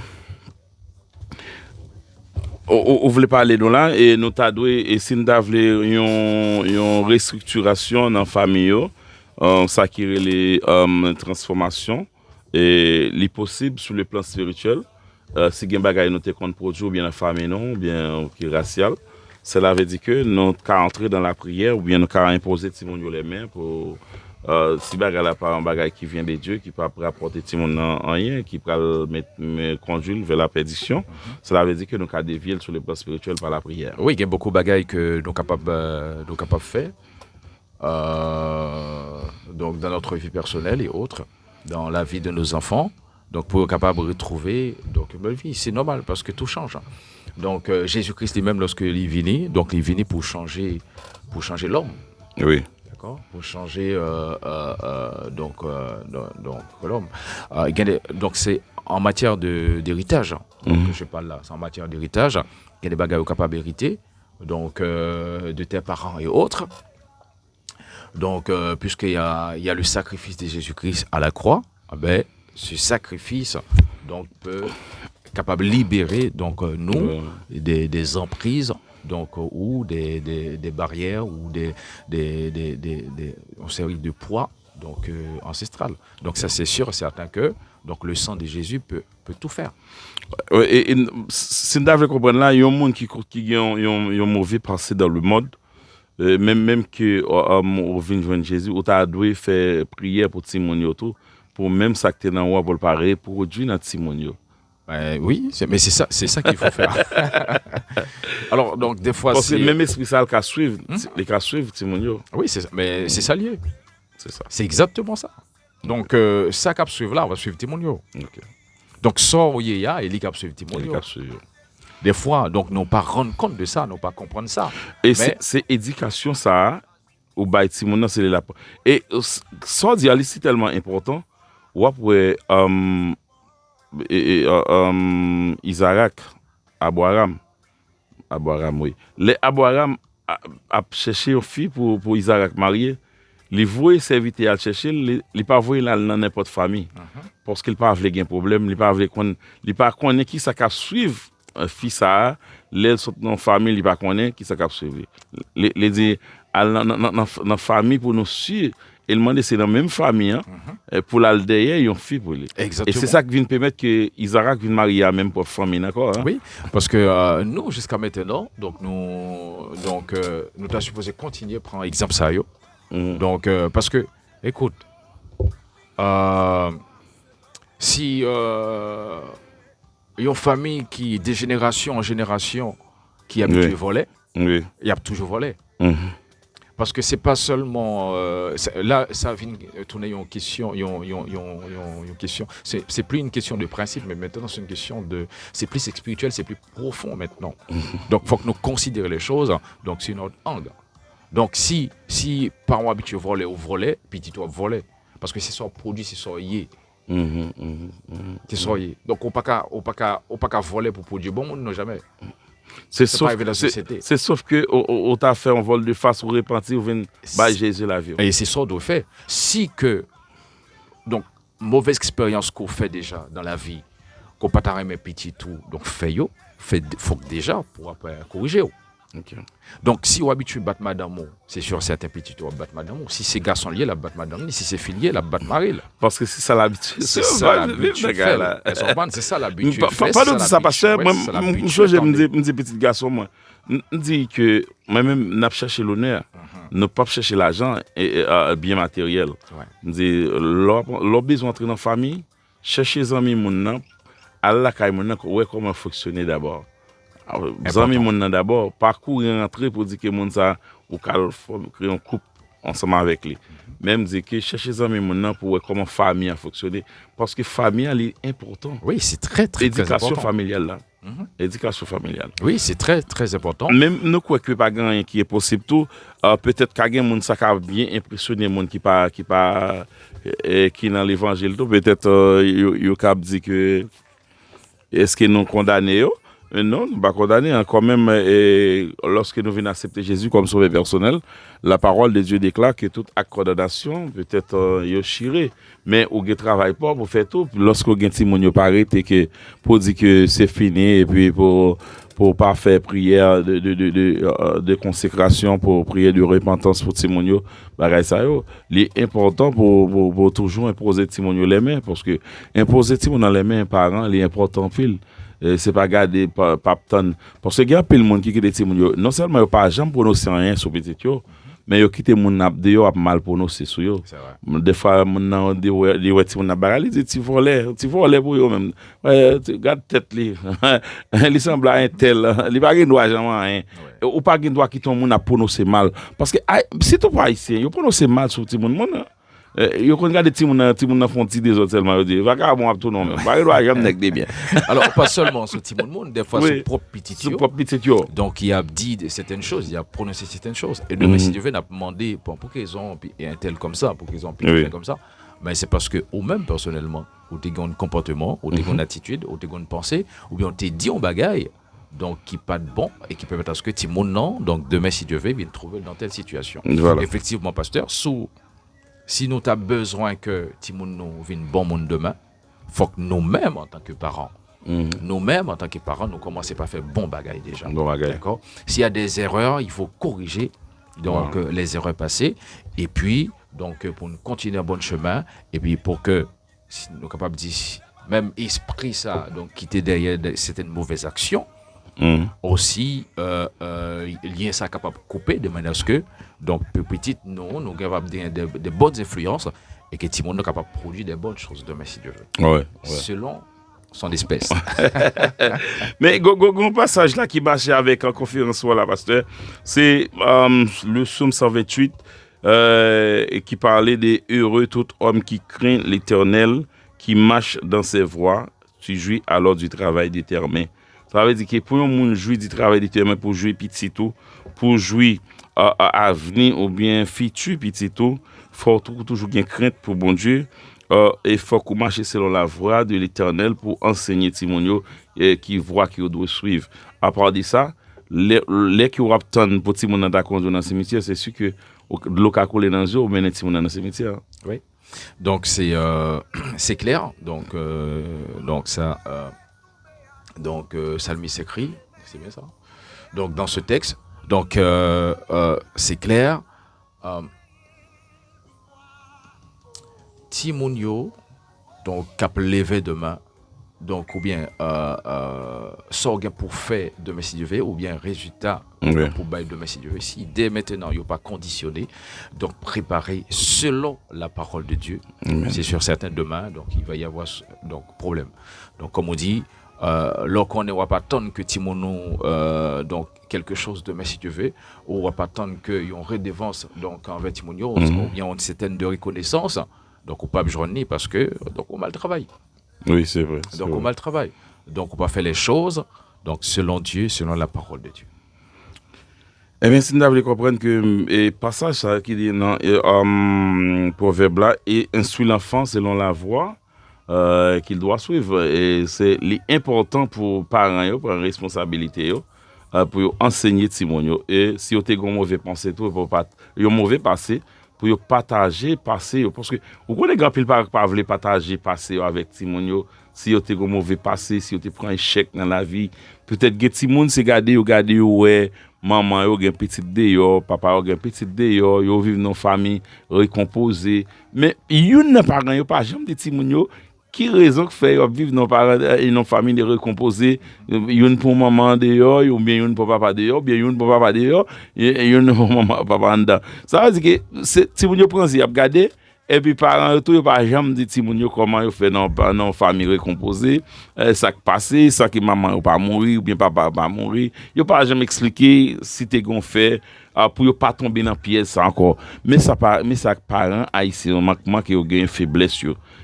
on voulait parler de là et nous t'a doué et si nous avons une restructuration dans la famille, ça qui est les transformations et les possibles sur le plan spirituel. Si il y a des choses nous te compte produit ou bien dans la famille non, ou bien racial, cela veut dire que nous avons entré dans la prière ou bien nous avons imposé les mains pour si bagay la pas un bagay qui vient de Dieu, qui peut rapporter tout le monde en rien, qui peut me conduire vers la perdition, cela veut dire que nous avons dévié sur le plan spirituel par la prière. Oui, il y a beaucoup de bagailles que nous sommes capables de faire. Donc dans notre vie personnelle et autres, dans la vie de nos enfants, donc pour être capable de retrouver donc une vie, c'est normal parce que tout change. Donc Jésus-Christ lui-même lorsque il est venu, donc il est venu pour changer l'homme. Oui. Pour changer donc l'homme. Donc c'est en matière d'héritage. Donc je parle là, c'est en matière d'héritage. Il y a des bagages capables d'hériter, donc de tes parents et autres. Donc puisqu'il y a le sacrifice de Jésus-Christ à la croix, ben ce sacrifice donc peut capable de libérer donc nous des emprises. Donc, ou des barrières ou des série de poids donc ancestral. Donc ça c'est sûr et certain que donc le sang de Jésus peut tout faire. Et si nous devons comprendre là, il y a un monde qui a un mauvais passé dans le monde, même que au vin Jésus, ou t'as dû faire prière pour Timonio tout, pour même ça que t'es dans le pour le pareil pour produire notre Timonio. Oui, mais c'est ça qu'il faut faire. Alors donc des fois parce que même esprit ça le cas suivre, les cas suivre Timonio. Oui, c'est ça, mais c'est ça lié. C'est ça. C'est exactement ça. Donc ça cap suivre là, on va suivre Timonio. OK. Donc sort yéya et les cap suivre Timonio. Des fois donc nous pas rendre compte de ça, nous pas comprendre ça. Et mais c'est éducation ça au bail Timonio c'est là. Et ça dit c'est tellement important ou après Isaac, Abraham, oui. Les Abraham a cherché une fille pour Isaac marié. les voyer serviteur à chercher, les pas voyer là dans n'importe famille. Parce qu'il pas veut gain problème, il pas veut il pas connaît qui ça cap suivre un fils ça, les sont dans famille, il pas connaît qui ça cap suivre. Les dit dans famille pour nous suivre, il demande c'est dans la même famille pour la derrière il y a une fille pour lui. Exactement. Et c'est ça qui vient permettre que Isaac vienne marier à même pour famille, d'accord hein? Oui, parce que nous jusqu'à maintenant, donc nous t'as supposé continuer à prendre exemple ça yo. Donc parce que écoute si il y a une famille qui de génération en génération qui a habitué voler, il y a toujours volé. Parce que c'est pas seulement là ça vient tourner une question, une question. C'est plus une question de principe, mais maintenant c'est une question de, c'est plus spirituel, c'est plus profond maintenant. Donc faut que nous considérions les choses. Donc c'est notre angle. Donc si parents habitués voler ou voler, petit doit voler, parce que c'est son produit, c'est son yé. C'est son yé. Donc on pas qu'à voler pour produire bon monde non jamais. C'est sauf que on t'a fait un vol de face ou repentir ou vient bas Jésus la vie. Et c'est ça qu'on fait. Si que donc mauvaise expérience qu'on fait déjà dans la vie, qu'on pas t'arrêter petit tout, donc faut déjà pour après corriger. Okay. Donc si on habitue battre madame, c'est sûr certains petits on battre madame. Si c'est garçon lié la battre madame, si c'est fille la battre mari. Parce que c'est ça l'habitude. C'est ça l'habitude. C'est ça l'habitude. Pas de ça parce que moi une chose je me dis petit garçon moi, me dit que moi même n'a chercher l'honneur, ne pas chercher l'argent et bien matériel. Me dit leur besoin entrer dans famille, chercher les amis mon nan, aller la caille mon nan ouais comment fonctionner d'abord. Zami moun nan d'abord parcourir rentrer pour dire que moun ça ou créer un couple ensemble avec lui. Même dire que chercher zami moun nan pour voir comment famille a fonctionné parce que famille est important. Oui, c'est très éducation familiale là. Éducation familiale. Oui, c'est très très important. Même nous quoi que pas grand qui est possible tout peut-être qu'a gen moun ça a bien impressionné moun qui dans l'évangile tout peut-être yo cap dit que est-ce que nous condamner non, nous ne pas condamner. Quand même, lorsque nous venons accepter Jésus comme sauveur personnel, la parole de Dieu déclare que toute condamnation peut-être chiré, mais on ne travaille pas pour faire tout. Lorsque vous avez un témoignage que pour dire que c'est fini et puis pour pas faire prière de consécration, pour prier de repentance pour témoignage, c'est important pour toujours imposer témoignage les mains parce que imposer témoignage dans les mains parents, c'est important pile. C'est pas garder papton parce que il y a plein de monde qui quitte ti moun non seulement yo pas jamais prononcer rien sur petit yo mais yo quitte moun n'a de yo a mal prononcer sur yo des fois moun nan de ti moun n'a bagali dit ti voler pour yo même garde tête li il semble un tel il pas gen droit jamais ou pas gen droit qui ton moun a prononcer mal parce que si tu pas ici yo prononcer mal sur ti moun yo kon regarde ti moun font ti des autres tellement yo dit va ka bon tout non même pas doit jamais nek bien. Alors pas seulement ce ti moun des fois son propre petit yo. Donc il a dit certaines choses, il a prononcé certaines choses et demain si Dieu veut n'a demandé pour qu'ils ont un tel comme ça, pour qu'ils ont comme ça, mais c'est parce que ou même personnellement ou t'es un comportement, ou t'es une attitude, ou t'es une pensée ou bien on t'est dit en bagaille donc qui pas de bon et qui permet à ce que ti moun non donc demain si Dieu veut vienne trouver dans telle situation. Voilà. Effectivement pasteur si nous avons besoin que Timoun nous vienne bon monde demain, il faut que nous-mêmes en tant que parents, nous commençons par faire bon bagaille déjà. D'accord? S'il y a des erreurs, il faut corriger donc les erreurs passées et puis donc pour nous continuer un bon chemin et puis pour que si nous sommes capables de dire même esprit ça donc quitter derrière certaines mauvaises actions. Aussi lien ça capable de couper de manière à ce que donc petit nous capables de bonnes influences et que tout le monde est capable de produire des bonnes choses demain si Dieu veut. Selon son espèce. Mais un passage là qui marche avec en conférence là pasteur, c'est le psaume 128 qui parlait des heureux tout homme qui craint l'Éternel, qui marche dans ses voies, tu jouis alors du travail déterminé. Ça veut dire que pour un monde jouir du travail déterminé, pour jouer petit tout, pour jouir à avenir ou bien futur petit tout, faut toujours bien crainte pour bon Dieu et faut qu'on marche selon la voie de l'Éternel pour enseigner Timonio qui voit qu'il doit suivre. À part de ça, les qui obtiennent pour Timonio dans le cimetière, c'est sûr que l'eau qui a coulé dans les yeux, ou mener Timoun dans le cimetière. Oui. Donc, c'est clair. Donc ça, Salmi s'écrit, c'est bien ça. Donc, dans ce texte, donc, c'est clair. Timounio, donc, cap levé demain, donc, ou bien, sorgue pour faire de Messie Dieu, ou bien, résultat pour bailler de Messie Dieu. Si dès maintenant, il n'y a pas conditionné, donc, préparé selon la parole de Dieu, c'est sûr, certain demain, donc, il va y avoir, donc, problème. Donc, comme on dit, lorsqu'on ne va pas attendre que Timono, donc, quelque chose de Messie Dieu, ou on va pas attendre qu'il y ait une redevance, donc, envers Timonio, ou bien une certaine de reconnaissance, donc, on ne peut pas joindre parce que, donc, on mal travaille. Oui, c'est vrai. Donc, on mal travaille. Donc, on va faire les choses, donc, selon Dieu, selon la parole de Dieu. Eh bien, si nous devons comprendre que le passage ça, qui dit dans proverbe là, et instruit l'enfant selon la voie qu'il doit suivre. Et c'est important pour les parents, pour la responsabilité, pour enseigner Timonio. Et si vous avez un mauvais pensée, un mauvais passé, pour partager passé. Parce que vous connaissez grand pile pas veut partager passé avec Timonio. Si vous avez un mauvais passé, si vous pris un échec dans la vie, peut-être que Timon c'est garder ouais. Maman yo gen petit dehors, papa yo gen petit dehors, yo vivent dans famille recomposée. Mais yon nan parent yo pas jamais de ti moun yo qui raison que fait yo vivre dans parent dans famille de recomposée, yon pour maman dehors, ou bien yon pour papa dehors, bien yon pour papa dehors, et yon pour maman papa dedans. Ça veut dire que c'est ti moun yo prend si a regarder et puis parents tout yo pas jamais dit ti moun yo comment yo fait dans famille recomposée, ça qui passé, ça qui maman ou pas mourir ou bien papa pas mourir, yo pas jamais expliquer si t'es gon fait pour yo pas tomber dans pièce encore. Mais ça parents haïtiens manquement que yo gagne faiblesse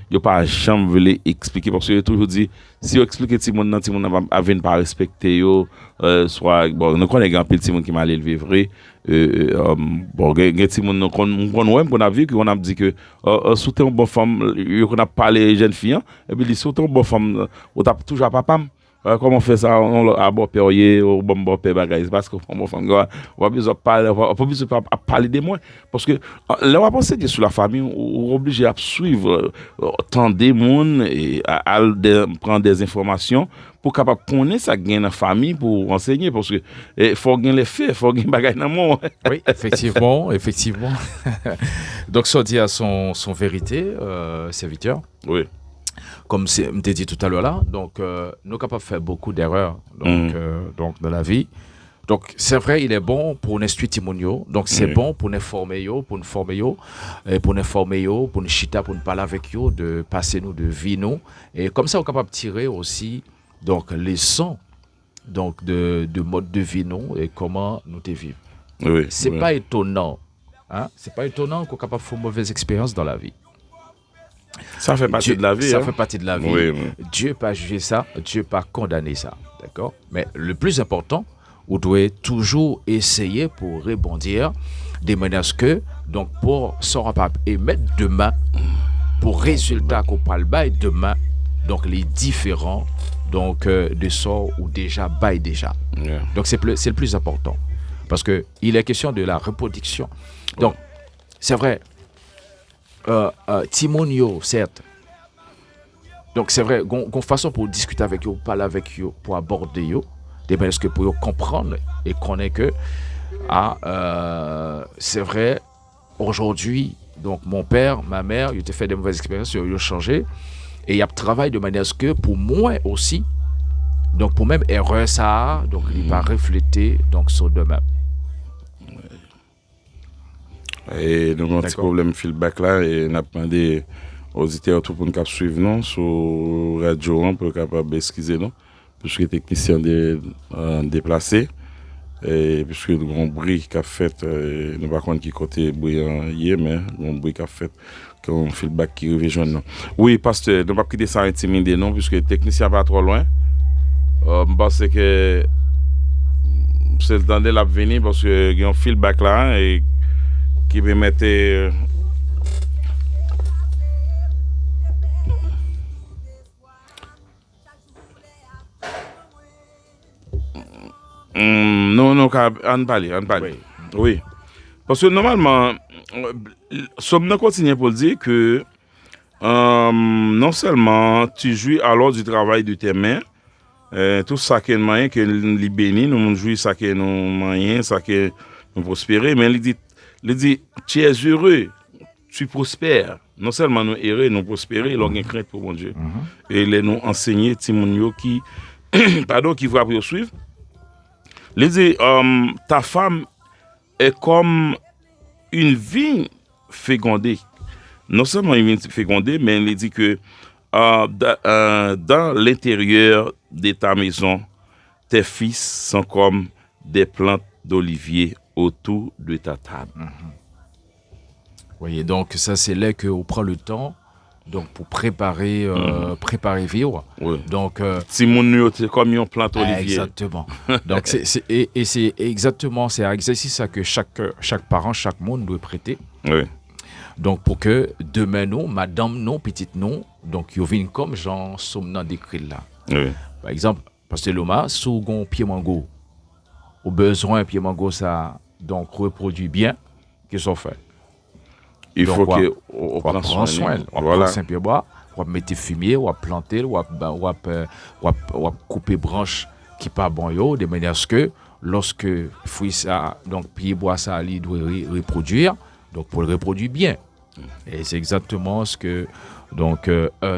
yo pas jamais veut expliquer parce que yo toujours dit si yo expliquer ti moun va venir pas respecter yo soit bon nous connaît grand pile ti moun qui mal élevé vrai bon gen ti moun qu'on a vu qu'on a dit que sous une bonne femme qu'on a parlé jeune fille et puis sous une bonne femme on t'a toujours papa comment on fait ça on a bon père ou bon père bagage parce que bon femme on va besoin parler on pas besoin parler de moi parce que là on va penser sur la famille on est obligé à suivre tant des monde et à prendre des informations pour capable connaître ça gain dans famille pour enseigner parce que faut gain les faits faut gain bagage dans monde. Oui, effectivement. Donc ça dit à son vérité serviteur. Oui. Comme je t'ai dit tout à l'heure là, donc nous sommes capables de faire beaucoup d'erreurs donc dans la vie. Donc c'est vrai, il est bon pour nous instruire Timonio, donc c'est bon pour nous former pour nous chita, pour nous parler avec eux, de passer nous de vie nous, et comme ça on est capable de tirer aussi donc les sons donc de mode de vie nous et comment nous te vivre. Oui, c'est pas étonnant, hein? C'est pas étonnant qu'on est capable de faire une mauvaise expérience dans la vie. Ça fait partie de la vie. Ça fait partie de la vie. Oui. Dieu n'a pas jugé ça, Dieu n'a pas condamné ça. D'accord? Mais le plus important, on doit toujours essayer pour rebondir des menaces que, donc pour s'en rappeler et mettre demain, pour résultat qu'on parle bail demain, donc les différents donc, de sorts ou déjà bail déjà. Yeah. Donc c'est le plus important. Parce qu'il est question de la reproduction. Donc, c'est vrai. Timonio, certes. Donc c'est vrai, une façon pour discuter avec eux, parler avec eux, pour aborder eux, parce que pour eux comprendre et connaître que c'est vrai, aujourd'hui, donc mon père, ma mère, ils ont fait des mauvaises expériences, ils ont changé, et il y a travail de manière à ce que pour moi aussi, donc pour même erreur ça, donc il va refléter donc sur demain. Et nous avons un petit problème feedback là et nous avons demandé aux auditeurs pour nous suivre nous sur Radio pour capable excuser nous puisque les techniciens déplacés et puisque nous avons un bruit qui a fait nous pas compte qui côté bruit hier mais un bruit qui a fait un feedback qui rejoint nous. Oui pasteur, nous pas quitter ça intimider non puisque les techniciens pas trop loin. Je pense que c'est le temps de la venir parce que il y a un feedback là et qui me mettait non on parle oui Parce que normalement, sommes continue pour dire que non seulement tu jouis alors du travail de tes mains, tout ça qui est moyen que les bénis, nous jouis ça qui est nos moyens, ça qui est nous prospérer, mais il dit tu es heureux, tu prospères. Non seulement nous heureux, nous prospérer, l'on a crainte pour mon Dieu. Et les nous enseigner Timonio qui pardon qui va poursuivre. Il dit ta femme est comme une vigne fécondée. Non seulement une vigne fécondée, mais il dit que dans l'intérieur de ta maison, tes fils sont comme des plantes d'olivier autour de ta table. Voyez, donc ça c'est là qu'on prend le temps donc pour préparer vivre. Oui. Donc si mon c'est comme une plante d'olivier. Exactement. Donc c'est exactement c'est un exercice ça que chaque parent, chaque monde doit prêter. Oui. Donc pour que demain nous, madame non, petite non, donc ils viennent comme Jean sommes décrit là. Oui. Par exemple, parce que l'homme sous gon pied mango au besoin pied mango ça donc reproduit bien qu'ils sont faits. Il donc, faut qu'on prenne soin. On prend Saint-Pierre-Bois, on va mettre fumier, on va planter, on va couper branches qui pas bon yo de manière à ce que lorsque fruit ça donc pied bois ça il doit reproduire donc pour le reproduire bien. Et c'est exactement ce que donc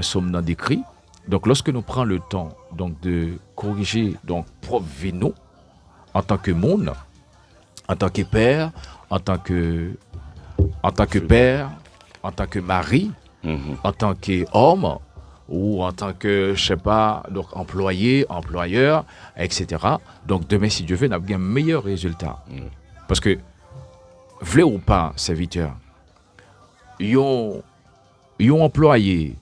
sommes dans décrit. Donc lorsque nous prenons le temps donc de corriger donc propre vie nous en tant que monde, en tant que père, en tant que père, en tant que mari, en tant qu'homme ou en tant que, je sais pas, donc employé, employeur, etc. Donc demain, si Dieu veut, on a bien meilleur résultat. Parce que, v'lait ou pas, serviteur, yon employé,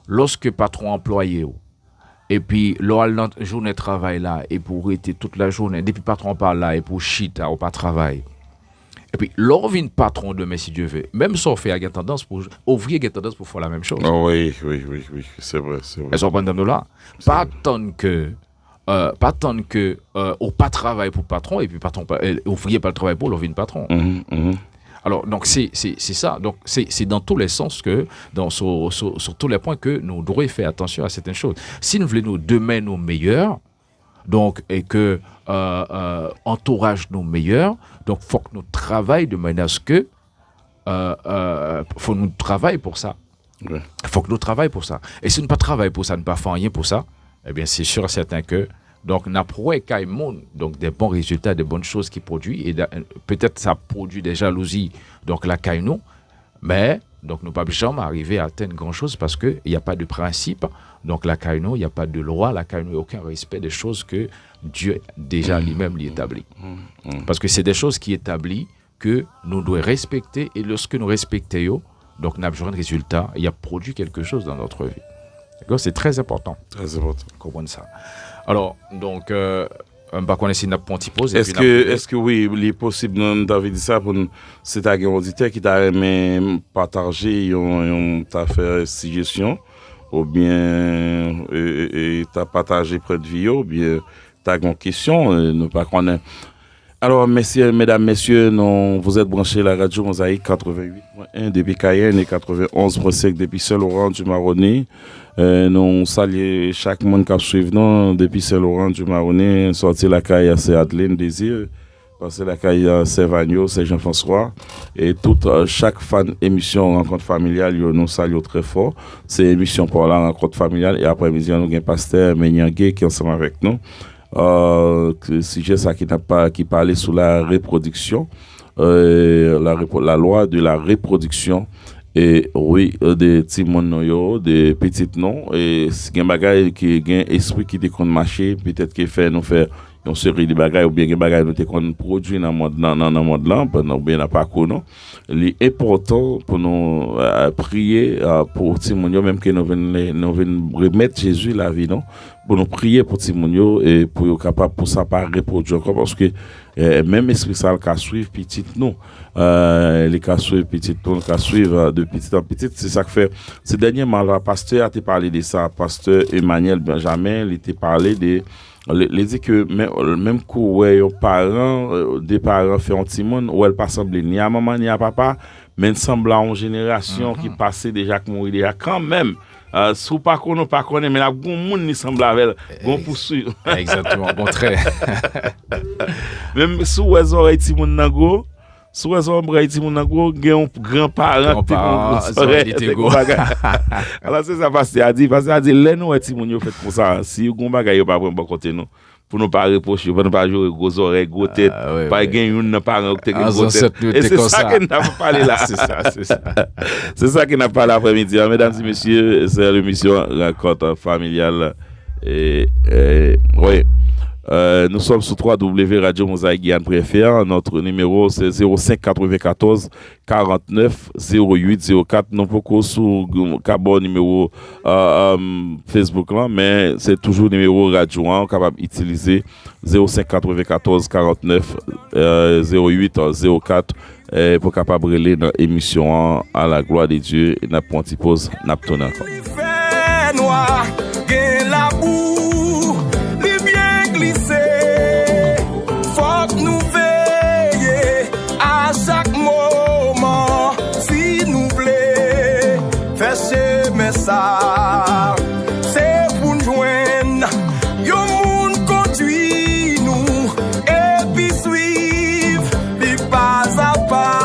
lorsque patron employé, et puis, la journée de travail là, et pour rester toute la journée, depuis patron par là, et pour chita ou pas travail. Et puis, l'on vient patron de si Dieu veut. Même si on fait une tendance pour ouvrier, une tendance pour faire la même chose. Oh oui, c'est vrai. Elles sont pas dans là. Pas tant que on pas travail pour patron et puis patron ouvrier pas le travail pour l'on vient patron. Alors donc c'est ça. Donc c'est dans tous les sens que sur tous les points que nous devons faire attention à certaines choses. Si nous voulons demain nos meilleurs, donc et que entourage nos meilleurs, donc faut que nous travaillions de manière à ce que faut nous travailler pour ça. Ouais. Faut que nous travaillions pour ça. Et si nous ne pas travailler pour ça, ne pas faire rien pour ça, eh bien c'est sûr et certain que donc n'a pas donc des bons résultats, des bonnes choses qui produit et peut-être ça produit des jalousies donc la caille mais donc nous pas jamais arriver à atteindre grand chose parce que il y a pas de principe donc la caille il y a pas de loi, la caille aucun respect des choses que Dieu déjà lui-même l'établit. Parce que c'est des choses qui établissent que nous devons respecter et lorsque nous respectons donc nous avons un résultat, il y a produit quelque chose dans notre vie. D'accord, c'est très important. Très important. Comprendre ça. Alors, donc, par contre, si nous avons une pause. Est-ce que oui, il est possible d'avoir dit ça pour c'est un auditeur qui t'a aimé partager une affaire suggestion ou bien t'as partagé près de vie ou bien t'as une question, nous pas connaître. Alors, mesdames, messieurs, vous êtes branchés à la radio Mosaïque 88.1 depuis Cayenne et 91.5 depuis Saint-Laurent du Maroni. Nous saluons chaque monde qui suit nous depuis Saint-Laurent du Maroni, sorti la caille à Adeline Désir, passer la caille à Saint-Vagno, Saint-Jean-François. Et chaque fan émission Rencontre familiale, nous saluons très fort. C'est émission pour la rencontre familiale. Et après-midi, nous avons un pasteur Méniangué qui est ensemble avec nous. Sujet ça qui parlait sur la reproduction, la loi de la reproduction et oui des petits noms des petites noms et c'est un bagage qui un esprit qui déconne marcher peut-être qui fait nous faire une série de bagages ou bien des bagages nous déconne produit dans monde là pendant bien pas non il est important pour nous prier pour petit monde même que nous venons remettre Jésus la vie non pour nous prier pour Timounio et pour être capable pour ça pas reproduire encore parce que même esprit ça le suivre petit nous les cas suivre petit nous le suivre de petit en petit c'est ça que fait ce dernièrement le pasteur a parlé de ça pasteur Emmanuel Benjamin il était parlé de les dit que même coup ouais parents des parents fait un petit monde où elle pas semblé ni à maman ni à papa mais semble en génération qui passait déjà qui mourir déjà quand même sous pas qu'on pas connaît mais la bon monde ni semble avec bon poursuivre exactement bon trait même sous les oreilles ti moun nan go sous les oreilles ti moun nan go gen grand-parent alors c'est ça pasteur a dit les nous ti moun yo fait comme ça si gon bagay yo pas prendre bon côté nous pour nous pas reprocher pour nous pas jouer gros oreilles gros tête pas gagner une parent qui gros tête et c'est ça que n'a pas parlé là c'est ça qui n'a pas l'après-midi mesdames et messieurs c'est l'émission Rencontre familiale et oui nous sommes sur www.radio-mosaïque-guyane.fr. Notre numéro c'est 05 94 49 08 04. Non pas sur Cabo numéro Facebook là, mais c'est toujours numéro radio capable d'utiliser 05 94 49 08 04 pour capable relayer dans l'émission à la gloire de Dieu et n'a pas une pause n'a pas encore. Faut que nous veiller à chaque moment si nous voulons faire ce message. C'est pour nous joindre, yon moun conduit nous et puis suivre les pas à pas.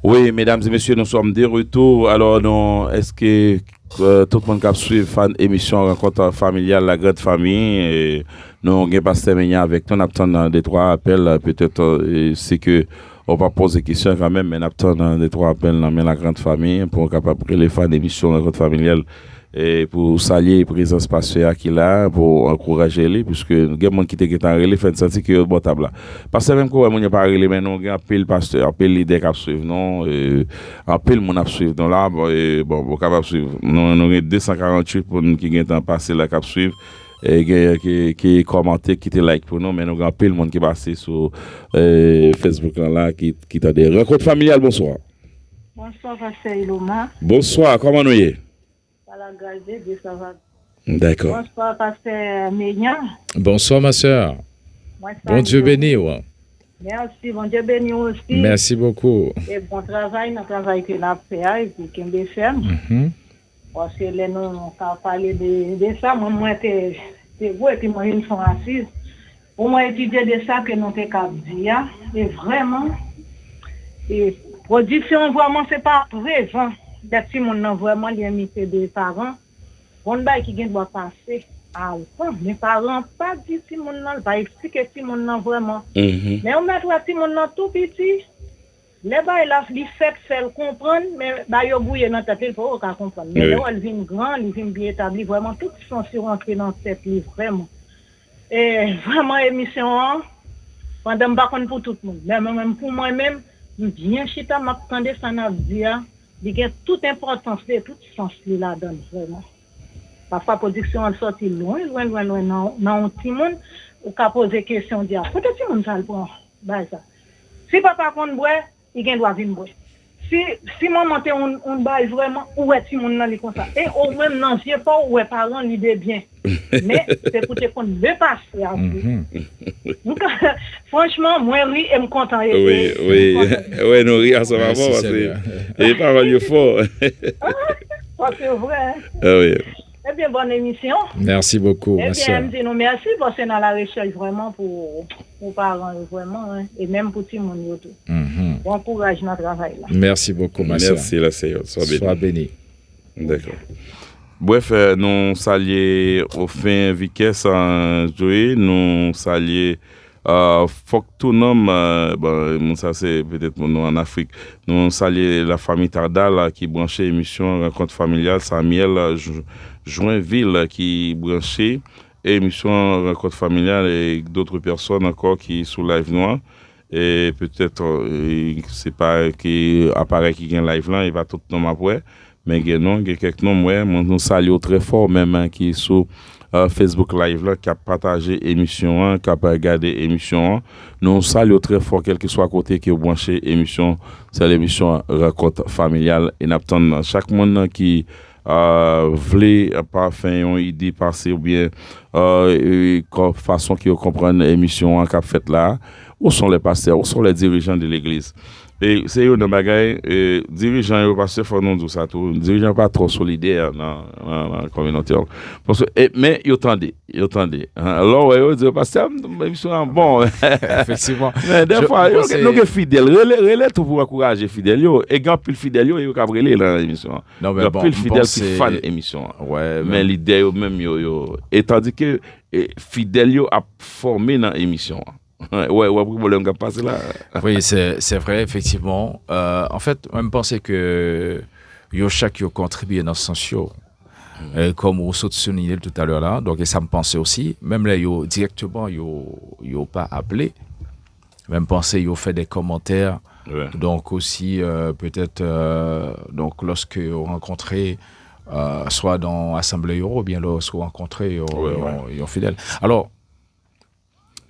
Oui, mesdames et messieurs, nous sommes de retour. Alors, est-ce que tout le monde qui suit fan émission Rencontre familiale, la grande famille, et nous avons pasteur Ménia avec nous, nous avons des trois appels, peut-être c'est que on va poser des questions quand même, mais nous avons des trois appels dans la grande famille pour capable les fans d'émission Rencontre familiale et pour saluer la présence pasteur qui est là, pour encourager les, puisque nous avons des gens qui étaient en relais, fait sentir que bon table là. Parce que même quand on n'a pas relais, mais nous avons un peu le pasteur, un peu l'idée qui suivre, non, un peu le monde qui suivre. Donc là, bon, capable suivre. Nous avons 248 pour nous qui ont passé là, qui suivre. Et qui commenté, qui te like pour nous, mais nous avons un peu le monde qui passe sur Facebook là, qui t'a des rencontres familiales. Bonsoir. Bonsoir, pasteur Iloma. Bonsoir, comment nous y est? La grâce de Dieu, ça va. D'accord. Bonsoir, pasteur Ménia. Bonsoir, ma soeur. Bon Dieu béni. Ouais. Merci, bon Dieu béni aussi. Merci beaucoup. Et bon travail, notre travail que nous avons fait, et puis qu'on peut faire. Parce que là, nous avons parlé de ça. Moi, c'est vous, et puis moi, ils sont assis. Pour moi, étudier de ça que nous avons dit, et vraiment, et production, vraiment, c'est pas présent. Si mon nom vraiment limité des parents, bon bail qui vient doit passer. Ah, mes parents pas dit si mon nom, pas expliquer si mon nom vraiment. Mhm. Mais on met si mon nom tout petit. Les bails là, il fait comprendre, mais bah yo bouillé dans tête, il faut pas comprendre. Mais là, il vient grand, il vient bien établi, vraiment tout sont sur rentrer dans cette livre vraiment. Et vraiment émission pendant pas pour tout le monde. Mais même pour moi-même, bien chita m'attendais ça n'a dire, il y a toute importance, tout sens là-dedans vraiment. Parfois production elle sorti loin dans petit monde ou ka poser question dire peut-être si monde ça le prend bah ça si papa compte boire il gain droit venir boire si maman monter on bail vraiment où est si monde dans les comme ça et au même non c'est pas où est parents l'idée bien mais c'est pour te qu'on veut passer donc franchement moi oui et me content oui nous rire ça va parce que les paroles fort c'est vrai ah oui. Eh bien, bonne émission. Merci beaucoup. Eh bien, nous merci parce que dans la recherche vraiment pour parents, vraiment, hein, et même pour tout le monde. Bon courage dans le travail. Là. Merci beaucoup, ma soeur. Merci, la Seigneur. Sois béni. D'accord. Bref, nous saluons au fin Vickers en Joey, nous saluons faut que tout nom, ça c'est peut-être mon nom en Afrique. Nous saluons la famille Tardal qui branchait l'émission Rencontre familiale, Samuel Joinville qui branchait émission Rencontre familiale et d'autres personnes encore qui sont live noir. Et peut-être, c'est pas qui apparaît qui gagne live là, il va tout le nom après. Mais il y a quelques noms, nous saluons très fort même qui sont Facebook Live là, qui a partagé l'émission, qui a regardé l'émission. Nous saluons très fort, quel que soit à côté qui a branché l'émission. C'est l'émission Rencontre familiale. Et nous attendons chaque monde qui voulait pas faire une idée passer ou bien façon qu'ils comprennent l'émission qu'a faite là. Où sont les pasteurs, où sont les dirigeants de l'église? Et c'est eux dans bagaille dirigeants et pasteurs faut nous dire ça tout dirigeants pas trop solidaires dans la communauté parce que mais ils attendent alors ouais dire pasteur ils sont bon effectivement mais des fois nous fidèles relais tout pour encourager fidèles et grand pile fidèles yo cabrelé dans l'émission non mais bon pile fidèles qui fan émission ouais mais l'idée même yo et tandis que fidèles yo a formé dans émission. Oui, c'est vrai, effectivement. En fait, même penser que chaque contribue dans ce sens, comme on s'est souligné tout à l'heure là. Donc, et ça me pensait aussi, même là, directement, yo pas appelé. Même penser, yo fait des commentaires. Ouais. Donc, aussi, peut-être, donc, lorsque vous rencontrez, soit dans l'Assemblée Euro, ou bien lorsque vous rencontrez, ils sont fidèles. Alors,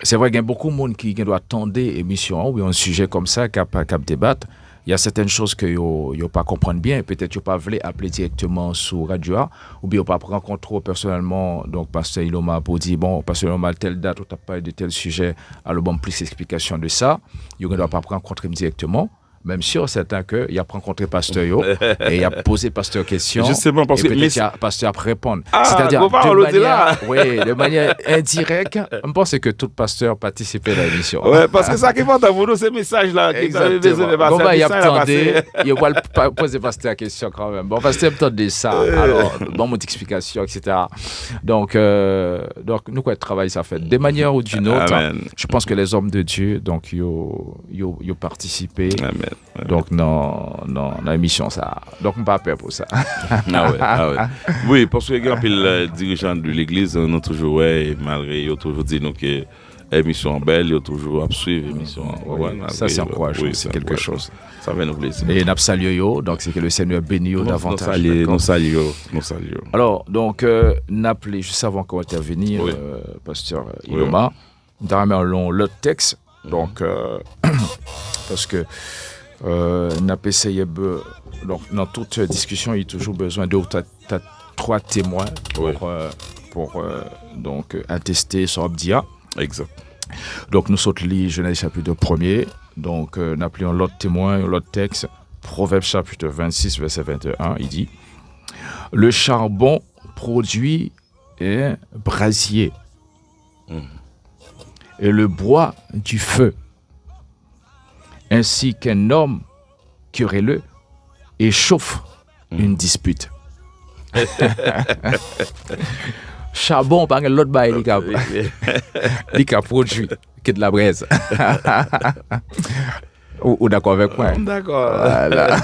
c'est vrai qu'il y a beaucoup de monde qui doit attendre émission ou un sujet comme ça qui a débattre. Il y a certaines choses que yo pas comprendre bien, peut-être yo pas voulu appeler directement sur radio ou bien pas rencontrer personnellement donc pasteur Iloma pour dire bon pasteur Iloma telle date ou t'as parlé de tel sujet alors bon plus explication de ça, yo ne doit pas rencontrer directement. Même sûr, certain qu'il a rencontré pasteur yo et il a posé pasteur question. Justement parce que peut-être qu'il pasteur a répondre. C'est-à-dire de manière indirecte. Je pense que tout pasteur participait à l'émission. Ouais, parce que ça qui compte pour nous ces messages là qui avaient besoin de pasteur. Il attendait, il va poser pasteur question quand même. Bon, pasteur attendait ça. Alors, bon mon explication etc. Donc nous quoi travail ça fait de manière ou d'une autre. Je pense que les hommes de Dieu donc yo participé. Amen. Donc dans l'émission ça donc on pas peur pour ça. Oui parce que grand pile dirigeants de l'église nous toujours malgré ils toujours dit nous que émission belle ils toujours suivre émission ça c'est encourageant c'est quelque chose ça va nous plaisir et n'a salué yo donc c'est que le Seigneur bénit davantage nous saluons alors donc n'appelé juste avant qu'on intervenir pasteur Iloma nous avons l'autre texte donc parce que n'a pas essayé donc dans toute discussion il y a toujours besoin de trois témoins pour donc attester sur Abdia. Exact. Donc nous sommes lire Genèse chapitre 1er donc nous appelons l'autre témoin l'autre texte Proverbes chapitre 26 verset 21 il dit le charbon produit un brasier et le bois du feu ainsi qu'un homme querelleux échauffe une dispute. charbon par l'autre bail il a produit que de la braise. Ou d'accord avec moi? D'accord. Voilà.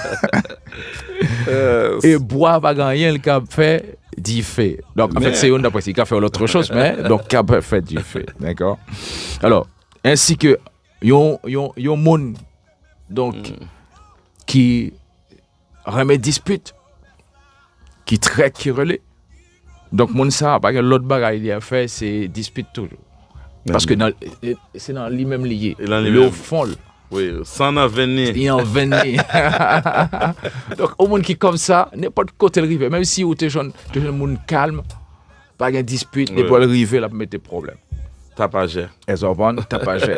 Et bois pas gagner le cap fait du fait. Donc en fait c'est une d'après il a fait l'autre chose mais donc cap fait du fait, d'accord? Alors, ainsi que yon monde donc qui remet dispute qui traite qui relais. Donc mon ça pas que l'autre bagaille il a fait c'est dispute toujours. Parce que c'est dans lui-même lié. Le fond. Oui, sans en venir. Il en venir. Donc, au monde qui est comme ça, n'importe côté le rive, même si vous êtes un monde calme, pas de dispute, n'importe le rive, là, pour mettre des problèmes. Tapagé. Exactement, tapagé.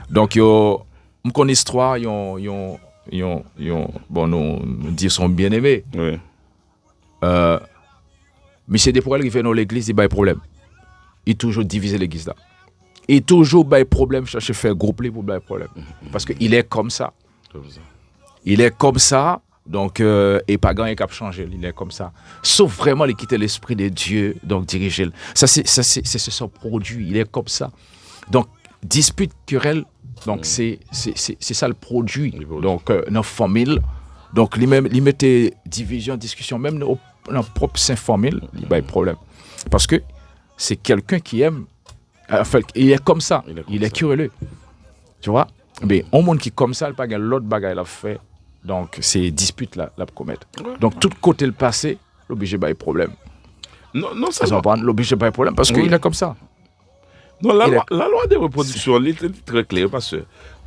Donc, yo, on connaît l'histoire, bon, nous disons sont bien aimés. Oui. Mais c'est des problèmes qui viennent dans l'église, il y a des problèmes. Il toujours diviser l'église là. Et toujours des problèmes, chercher à faire grouper pour des problèmes. Parce qu'il est comme ça. Il est comme ça, donc, et pas gagner qu'à changer, il est comme ça. Sauf vraiment de quitter l'esprit de Dieu, donc diriger. Ça, c'est son produit, il est comme ça. Donc, dispute, querelle, donc c'est ça le produit. Donc, notre famille, donc, il met division, discussion, même dans notre propre sein famille, il y a des problèmes. Parce que c'est quelqu'un qui aime. Enfin, il est comme ça, il est curieux. Tu vois? Mais un monde qui est comme ça, il n'y a pas l'autre bagaille à faire. Donc, c'est dispute là pour commettre. Donc, tout côté le passé, l'obligé de problème. Non, ça va prendre l'obligé de problème parce qu'il est comme ça. Non, la loi de reproduction, elle est très claire parce que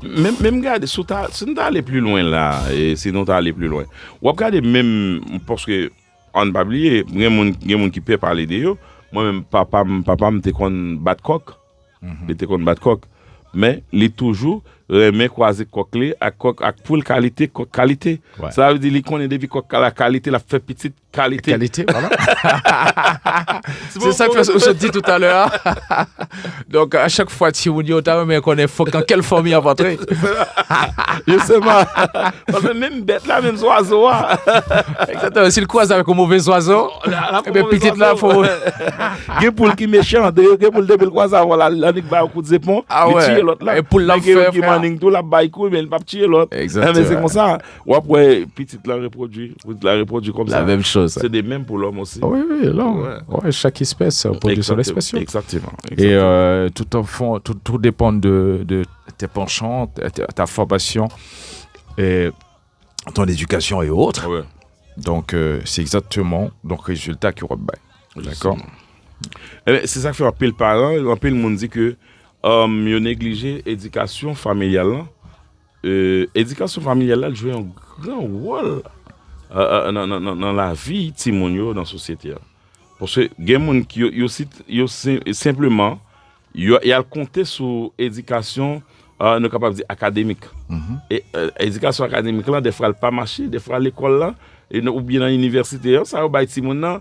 même regarde, si tu aller plus loin là, et sinon tu aller plus loin, ou regarder même, parce que, on ne va pas oublier, il y a des gens qui peuvent parler de eux. Moi-même, papa me te kon bat coq. Il te kon bat coq. Mais il est toujours remet croiser coq lé à pour qualité coq qualité. Ouais. Ça veut dire qu'il connaît depuis coq la qualité, la fait petite qualité. Qualité, voilà. C'est ça que je dis tout à l'heure. Donc à chaque fois si vous dites mais connaît faut dans quelle forme il a rentré. Justement. Parce que même bête là même oiseau. Exactement, s'il croise avec un mauvais oiseau, et bien petite là faut Gè poule qui méchant, gè poule de croise voilà, la nik ba coup de zépon, il tire l'autre là. Et poule là fait qui maning tout la bail coup mais il pas tirer l'autre. Exactement. Mais c'est comme ça. Ou après petite la reproduit comme ça. La même chose. C'est des mêmes pour l'homme aussi. Oui, ouais, chaque espèce produit son espèce. Exactement. Et tout dépend de tes penchants, ta formation, et ton éducation et autres. Ouais. Donc, c'est exactement le résultat qui rebat. D'accord? C'est ça que fait un peu le parent, un peu le monde dit que il négligé l'éducation familiale. L'éducation familiale joue un grand rôle dans la vie de la société. Parce que les gens qui simplement il a compté sur l'éducation nous capable dire académique. Et l'éducation académique là des fois elle pas marcher, des fois l'école là ou bien dans l'université ça va ti moun nan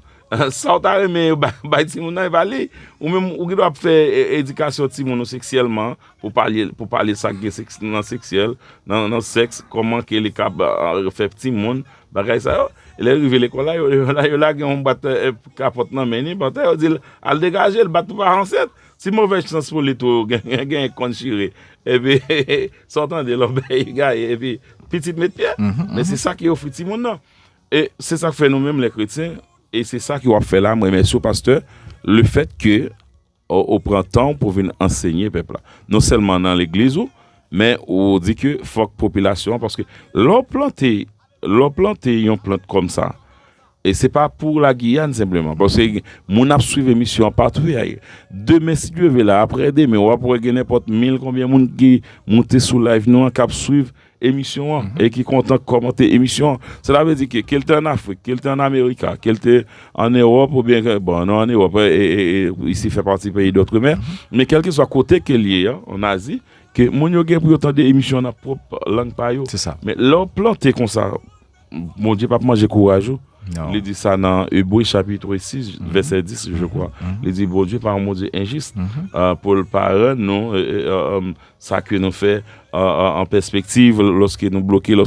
ça t'a mais ba ti moun nan va aller ou même ou doit faire éducation ti moun sexuellement pour parler ça dans sexuel dans sexe comment que les cap faire petit monde bagay ça il est arrivé l'école là il là on bat capote nan meni bat il dit al dégager le bat pas enceinte si mauvaise chance pour les tout gain conchiré et puis sortant de l'obéi gars et puis petite mettre pied mais c'est ça qui offre ti monde non. Et c'est ça que fait nous-mêmes les chrétiens et c'est ça qui va faire là moi monsieur pasteur le fait que au printemps pour venir enseigner peuple là non seulement dans l'église mais on dit que faut que population parce que l'on planter une plante comme ça et c'est pas pour la Guyane simplement parce que mon a suivre émission partout demain si Dieu veut là après demain on va pouvoir gagner n'importe 1000 combien monde qui monter sur live nous cap suivre émission et qui content commenter émission cela veut dire que quelqu'un en Afrique quelqu'un en Amérique quelqu'un en Europe ou bien bon non en Europe et ici fait partie pays d'outre-mer mais quel que soit côté qu'il y est en Asie que mon yo gen pour entendre émission dans propre langue pa yo c'est ça mais l'on planter comme ça mon Dieu pas manger courage Il dit ça dans Hébreux chapitre 6, verset 10, je crois. Il dit, bon Dieu, par mon Dieu injuste, pour le parent, nous, ça que nous fait en perspective, lorsque nous bloquons,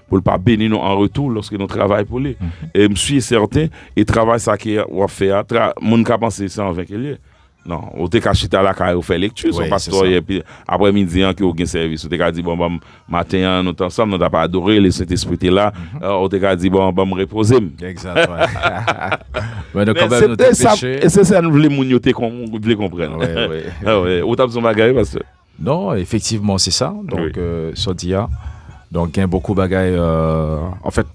pour ne pas bénir nous en retour, lorsque nous travaillons pour lui. Et je suis certain, et travail ça qu'il a fait, mon cas pensé, c'est en 20 qu'il non, on te caché à la caille, on fait lecture, son pasteur, et puis après-midi, on a un service. On te dit, bon, matin, nous ensemble, nous n'avons pas adoré, le Saint-Esprit est là. On te dit, bon, me reposer. Exact, mais quand même, c'est ça, nous voulons comprendre. Oui. Autant de son bagage, parce que. Non, effectivement, c'est ça. Donc, Sodia, donc, il y a beaucoup de bagages. En fait,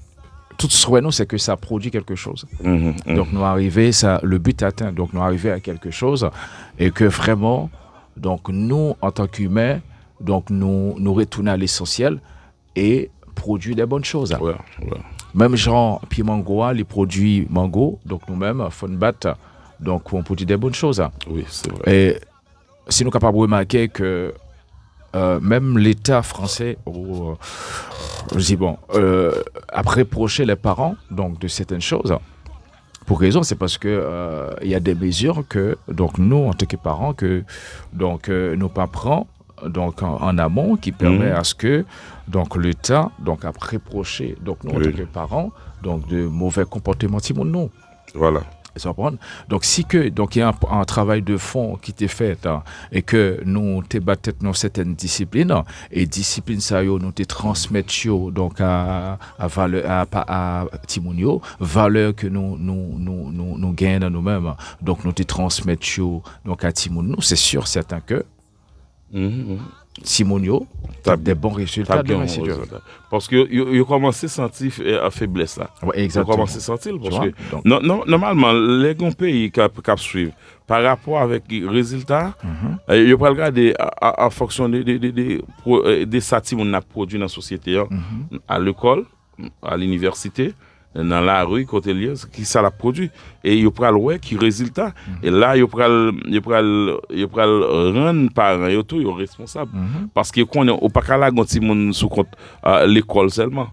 tout souhait, nous, c'est que ça produit quelque chose. Donc, nous arriver, le but atteint. Donc, nous arriver à quelque chose et que vraiment, donc, nous, en tant qu'humains, donc, nous retournons à l'essentiel et produire des bonnes choses. Ouais. Même genre, puis mango, les produits mango, donc nous-mêmes, Fonbat, donc, on produit des bonnes choses. Oui, c'est vrai. Et si nous sommes capables de remarquer que même l'État français, je dis bon, a reproché les parents donc de certaines choses. Pour raison, c'est parce que il y a des mesures que donc nous en tant que parents que donc nos parents donc en amont qui permet à ce que donc l'État donc a reproché donc nous en tant que parents donc de mauvais comportements de nous. Voilà. Donc, si que donc il y a un travail de fond qui t'est fait et que nous te battons dans certaines disciplines et disciplines ça nous te transmettons donc à valeur à Timonio valeur que nous gagnons nous-mêmes donc nous te transmettons donc à Timonio c'est sûr certain que Simonio a des bons résultats demain, si Dieu. Parce que il commencé à sentir la faiblesse là. Ouais, exactement. Il commencé à sentir parce que normalement les grands pays qui suivent par rapport avec les résultats, ils peuvent regarder en fonction des satis qu'on a produit dans la société, à l'école, à l'université, dans la rue, côté lié, qui ça l'a produit. Et il prend le ouais qui résultat. Et là, il prend rendre parents et tout, il est responsable. Parce que qu'on est au pas qu'à la ganti monde sous compte l'école seulement.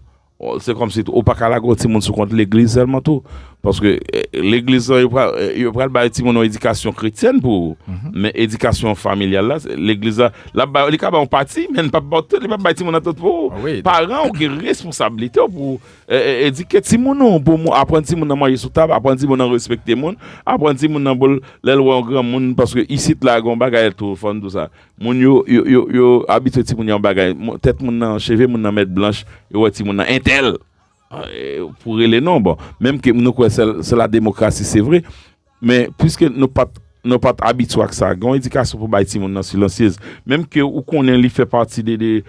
C'est comme si au pas qu'à la ganti monde sous compte l'église seulement tout. Parce que l'église il prend le petit mon éducation chrétienne pour mais éducation familiale là l'église là les cas on parti mais pas petit mon tout pour parents ont une responsabilité pour éduquer petit mon pour apprendre petit mon à manger sous table apprendre petit mon à respecter monde apprendre petit mon à les lois grand monde parce que ici là gon bagaille tout fond tout ça mon yo habitué petit mon en bagaille tête mon cheveux mon mettre blanche yo petit mon intel pour les noms bon même que nous c'est la démocratie c'est vrai mais puisque nous pas habitués à ça une éducation pour bâtir mon silencieuse même que ou connaît il fait partie de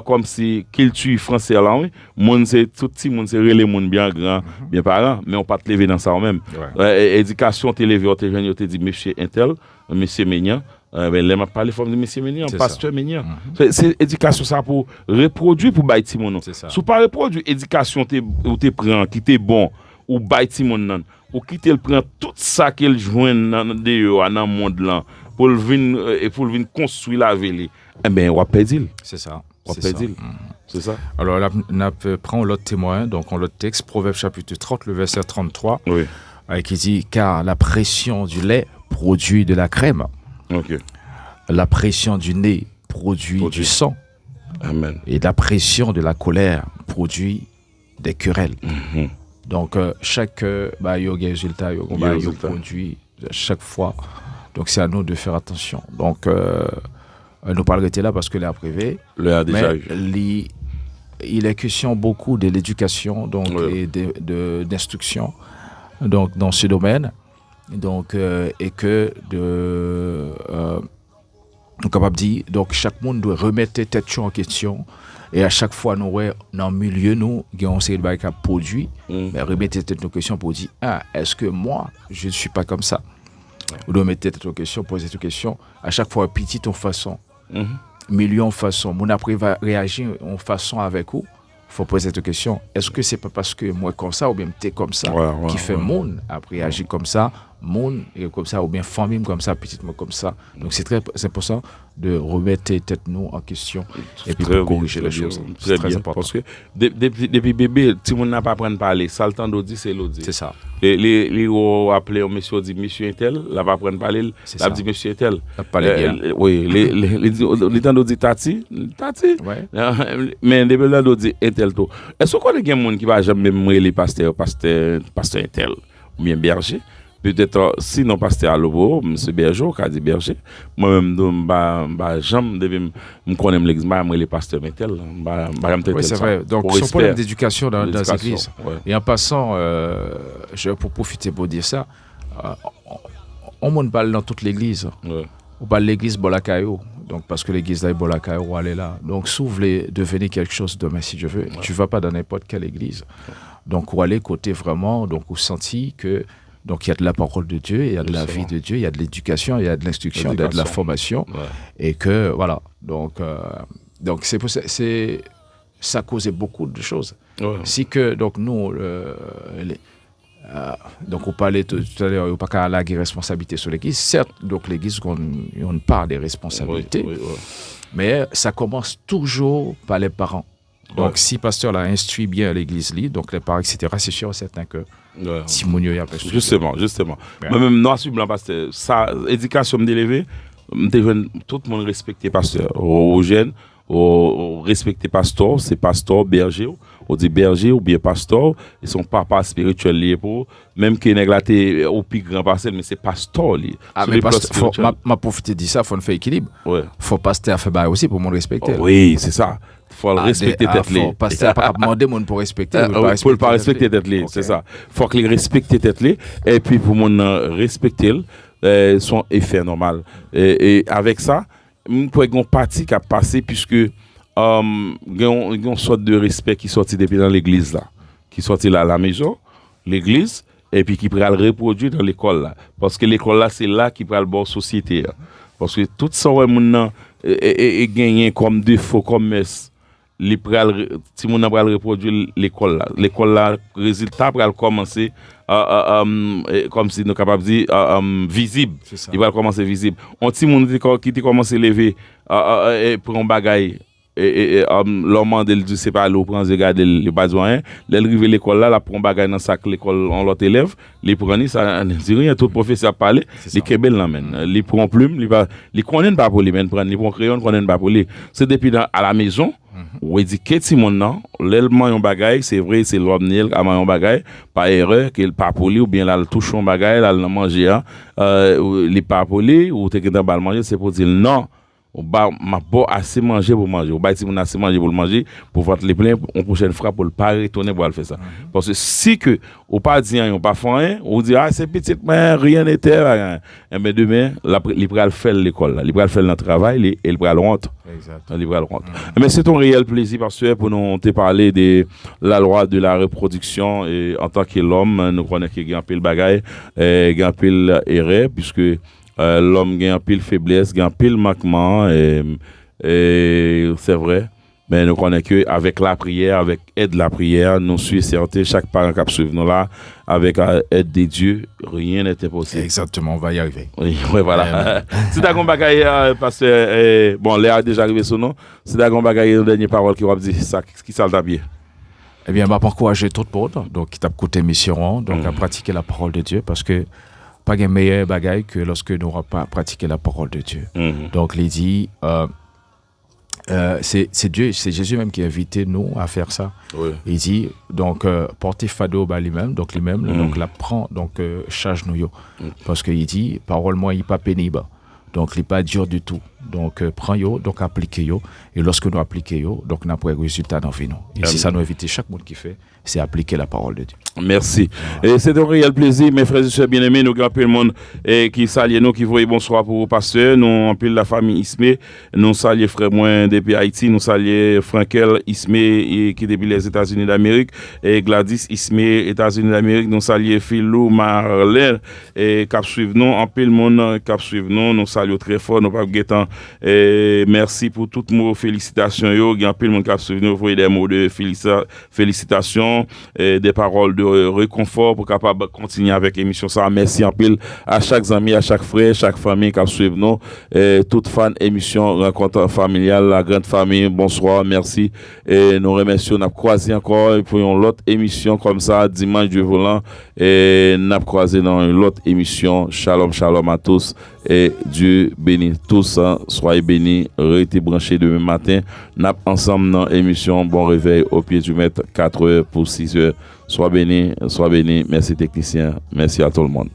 comme si culture français là oui monde c'est tout petit monde c'est relé monde bien grand bien parent mais on pas te lever dans ça même éducation te lever te jeune te dit monsieur intel monsieur Ménian mais là m'a parlé forme de monsieur Ménian pasteur Ménian c'est éducation ça pour reproduire pour bâtir mon nom sous pas reproduire éducation te prend qui t'est bon ou bâtir mon nom ou quitter le prend tout ça qu'il joint dans le monde là pour venir construire la ville eh ben on va perdre c'est ça c'est ça alors là on prend l'autre témoin donc on l'autre texte Proverbe chapitre 30 le verset 33 qui dit car la pression du lait produit de la crème. La pression du nez produit du sang. Amen. Et la pression de la colère produit des querelles. Donc chaque résultat produit chaque fois. Donc c'est à nous de faire attention. Donc nous parlons là parce que l'air privé. Il est question beaucoup de l'éducation donc et d'instruction donc dans ce domaine. Donc et que capable dire donc chaque monde doit remettre tête en question et à chaque fois nous dans le milieu nous on sait le produit mais remettre tête en question pour dire est-ce que moi je ne suis pas comme ça ou doit mettre tête en question poser cette question à chaque fois petite en façon million façon mon après va réagir en façon avec vous faut poser cette question est-ce que c'est pas parce que moi comme ça ou bien t'es comme ça qui fait monde après agir comme ça monde comme ça, ou bien famille comme ça, petite comme ça. Donc c'est très important de remettre tête nous en question et puis de corriger les choses. C'est très important. Parce que depuis bébé, tout le monde n'a pas appris à parler. Ça, le temps d'audit, c'est l'audit. C'est ça. Les appelés au monsieur, dit monsieur Intel, là va apprendre à parler, là dit monsieur Intel. Oui, les temps d'audit Tati. Ouais. Mais depuis là d'audit Intel tout. Est-ce qu'on a des gens qui va jamais me les pasteur Intel ou bien berger? Peut-être sinon pasteur à l'eau, monsieur Berger, qui dit Berger, moi-même j'aime me connaître l'église, moi les pasteurs Intel, oui, c'est vrai. Donc son problème d'éducation dans les églises. Ouais. Et en passant, pour profiter pour dire ça, on monte pas dans toute l'église. Ouais. On parle de l'église Bolakayo. Donc, parce que l'église là est Bolakayo, elle est là. Donc, si vous voulez devenir quelque chose demain, si je veux, tu vas pas dans n'importe quelle église. Donc, où aller côté vraiment, donc, où sentir que, donc, il y a de la parole de Dieu, il y a de la vie de Dieu, il y a de l'éducation, il y a de l'instruction, il y a de la formation. Ouais. Et que, voilà. Donc c'est pour ça, ça causait beaucoup de choses. Ouais. Si que, donc, nous, donc on parlait tout à l'heure, il n'y a pas qu'à la responsabilité sur l'église. Certes, donc l'église, on part des responsabilités, oui, mais ça commence toujours par les parents. Donc si le pasteur l'a instruit bien l'église, donc les parents, etc., c'est sûr et certain que Simonio y a pas. Justement. Moi-même, non, je suis pasteur. Ça, éducation m'élever, tout le monde respecte pasteur. Aux jeunes, respecter pasteur, c'est pasteur, berger. On dit berger ou bien pasteur, ils sont papa spirituel lié pour même qui néglaté au plus grand parcelle, mais c'est pasteur lié. Ah mais pasteur, ma profité dit ça, faut faire équilibre. Ouais. Faut pasteur faire bail aussi pour mon respecter. Oui, c'est ça. Faut le respecter tête lié. Pasteur pas demander monde pour respecter, pour pas respecter tête lié, c'est ça. Faut qu'il respecte tête lié et puis pour mon respecter son effet normal. Et avec ça, nous pouvons partie qui a passé puisque il y a une sorte de respect qui sortit depuis dans l'église là, qui sortit là à la maison, l'église, et puis qui pourra le reproduire dans l'école là. Parce que l'école là, c'est là qui pourra le bon société. Là. Parce que tout ça, est gagné comme défaut, comme messe. Si on va reproduire l'école là. L'école là, résultat pourra commencer comme si nous capable de dire visible. Il va commencer visible. On petit monde qui commence à lever pour un bagaille. Et l'homme de dit c'est pas l'eau prendre regarder les besoins l'arriver l'école là la prend bagage dans sac l'école on l'autre élève les prendre ça dit rien tout professeur parler les kebel l'amène les prend plume les connaît pas pour les men prendre les prend crayon connaît pas pour les c'est depuis à la maison ou dit que si mon non l'ellement un bagage c'est vrai c'est l'homme niel à un bagage pas erreur qu'il pas poli ou bien là le touche un bagage là le manger les pas poli ou t'es dans bal manger c'est pour dire non m'a pas assez manger pour manger ou si on a assez manger pour le manger pour voir les plein on prochaine fois pour le pas retourner pour le faire ça parce que si que ou pas dire on pas faire rien on dit ah c'est petit mais rien n'était et mais demain il va le faire l'école il va le faire dans le travail et il va le rentrer mais c'est un réel plaisir parce que pour nous te parler de la loi de la reproduction et en tant que l'homme nous connaissons qu'il y a un pile bagaille il y a un pile erreur puisque l'homme a un pile faiblesse, a un pile manquement et c'est vrai. Mais nous connaissons qu'avec la prière, avec aide de la prière, nous sommes certains, chaque parent qui suit nous là, avec aide de Dieu, rien n'est impossible. Exactement, on va y arriver. Oui, voilà. Si tu as un bagage, parce que, bon, Léa a déjà arrivé son nom, si tu as un bagage, une dernière parole qui va dire ça, qui ça t'a bien? Eh bien, je vais encourager tout le monde, donc, qui t'a écouté mission, donc, à pratiquer la parole de Dieu, parce que pas de meilleur bagaille que lorsque nous n'aurons pas pratiqué la parole de Dieu. Donc, il dit, c'est Dieu, c'est Jésus même qui a invité nous à faire ça. Oui. Il dit, donc, portez fado à lui-même, donc lui-même, donc, la prend, donc, charge nous. Parce qu'il dit, parole moi, il n'est pas pénible. Donc, il n'est pas dur du tout. Donc, prends yo, donc appliquez yo. Et lorsque nous appliquons yo, donc nous avons un résultat dans la vie. Et si ça nous invite chaque monde qui fait, c'est appliquer la parole de Dieu. Merci. Et c'est un réel plaisir, mes frères et sœurs bien-aimés, nous grand le monde qui salue nous, qui voyez bonsoir pour vos pasteurs, nous en pile la famille Ismé, nous saluons frère moi depuis Haïti, nous saluons Frankel Ismé qui depuis les États-Unis d'Amérique, et Gladys Ismé, États-Unis d'Amérique, nous saluons Philou Marlène, et cap suivre nous, en pile monde cap suivre nous saluons très fort, nous pas guettant Et merci pour toutes vos félicitations. Il y a un peu de monde qui a suivi, vous voyez des mots de félicitations, et des paroles de réconfort pour capable continuer avec l'émission. Ça, merci en pile à chaque ami, à chaque frère, chaque famille qui a suivi nous. Et toute fan émission Rencontre familiale, la grande famille. Bonsoir, merci. Et nous remercions. On a croisé encore pour une autre émission comme ça, dimanche du volant. Et nous avons croisé dans une autre émission. Shalom, shalom à tous. Et Dieu bénit tous. Soyez bénis. Restez branchés demain matin. Nous ensemble dans l'émission. Bon réveil au pied du maître. 4h pour 6h. Sois bénis. Merci technicien. Merci à tout le monde.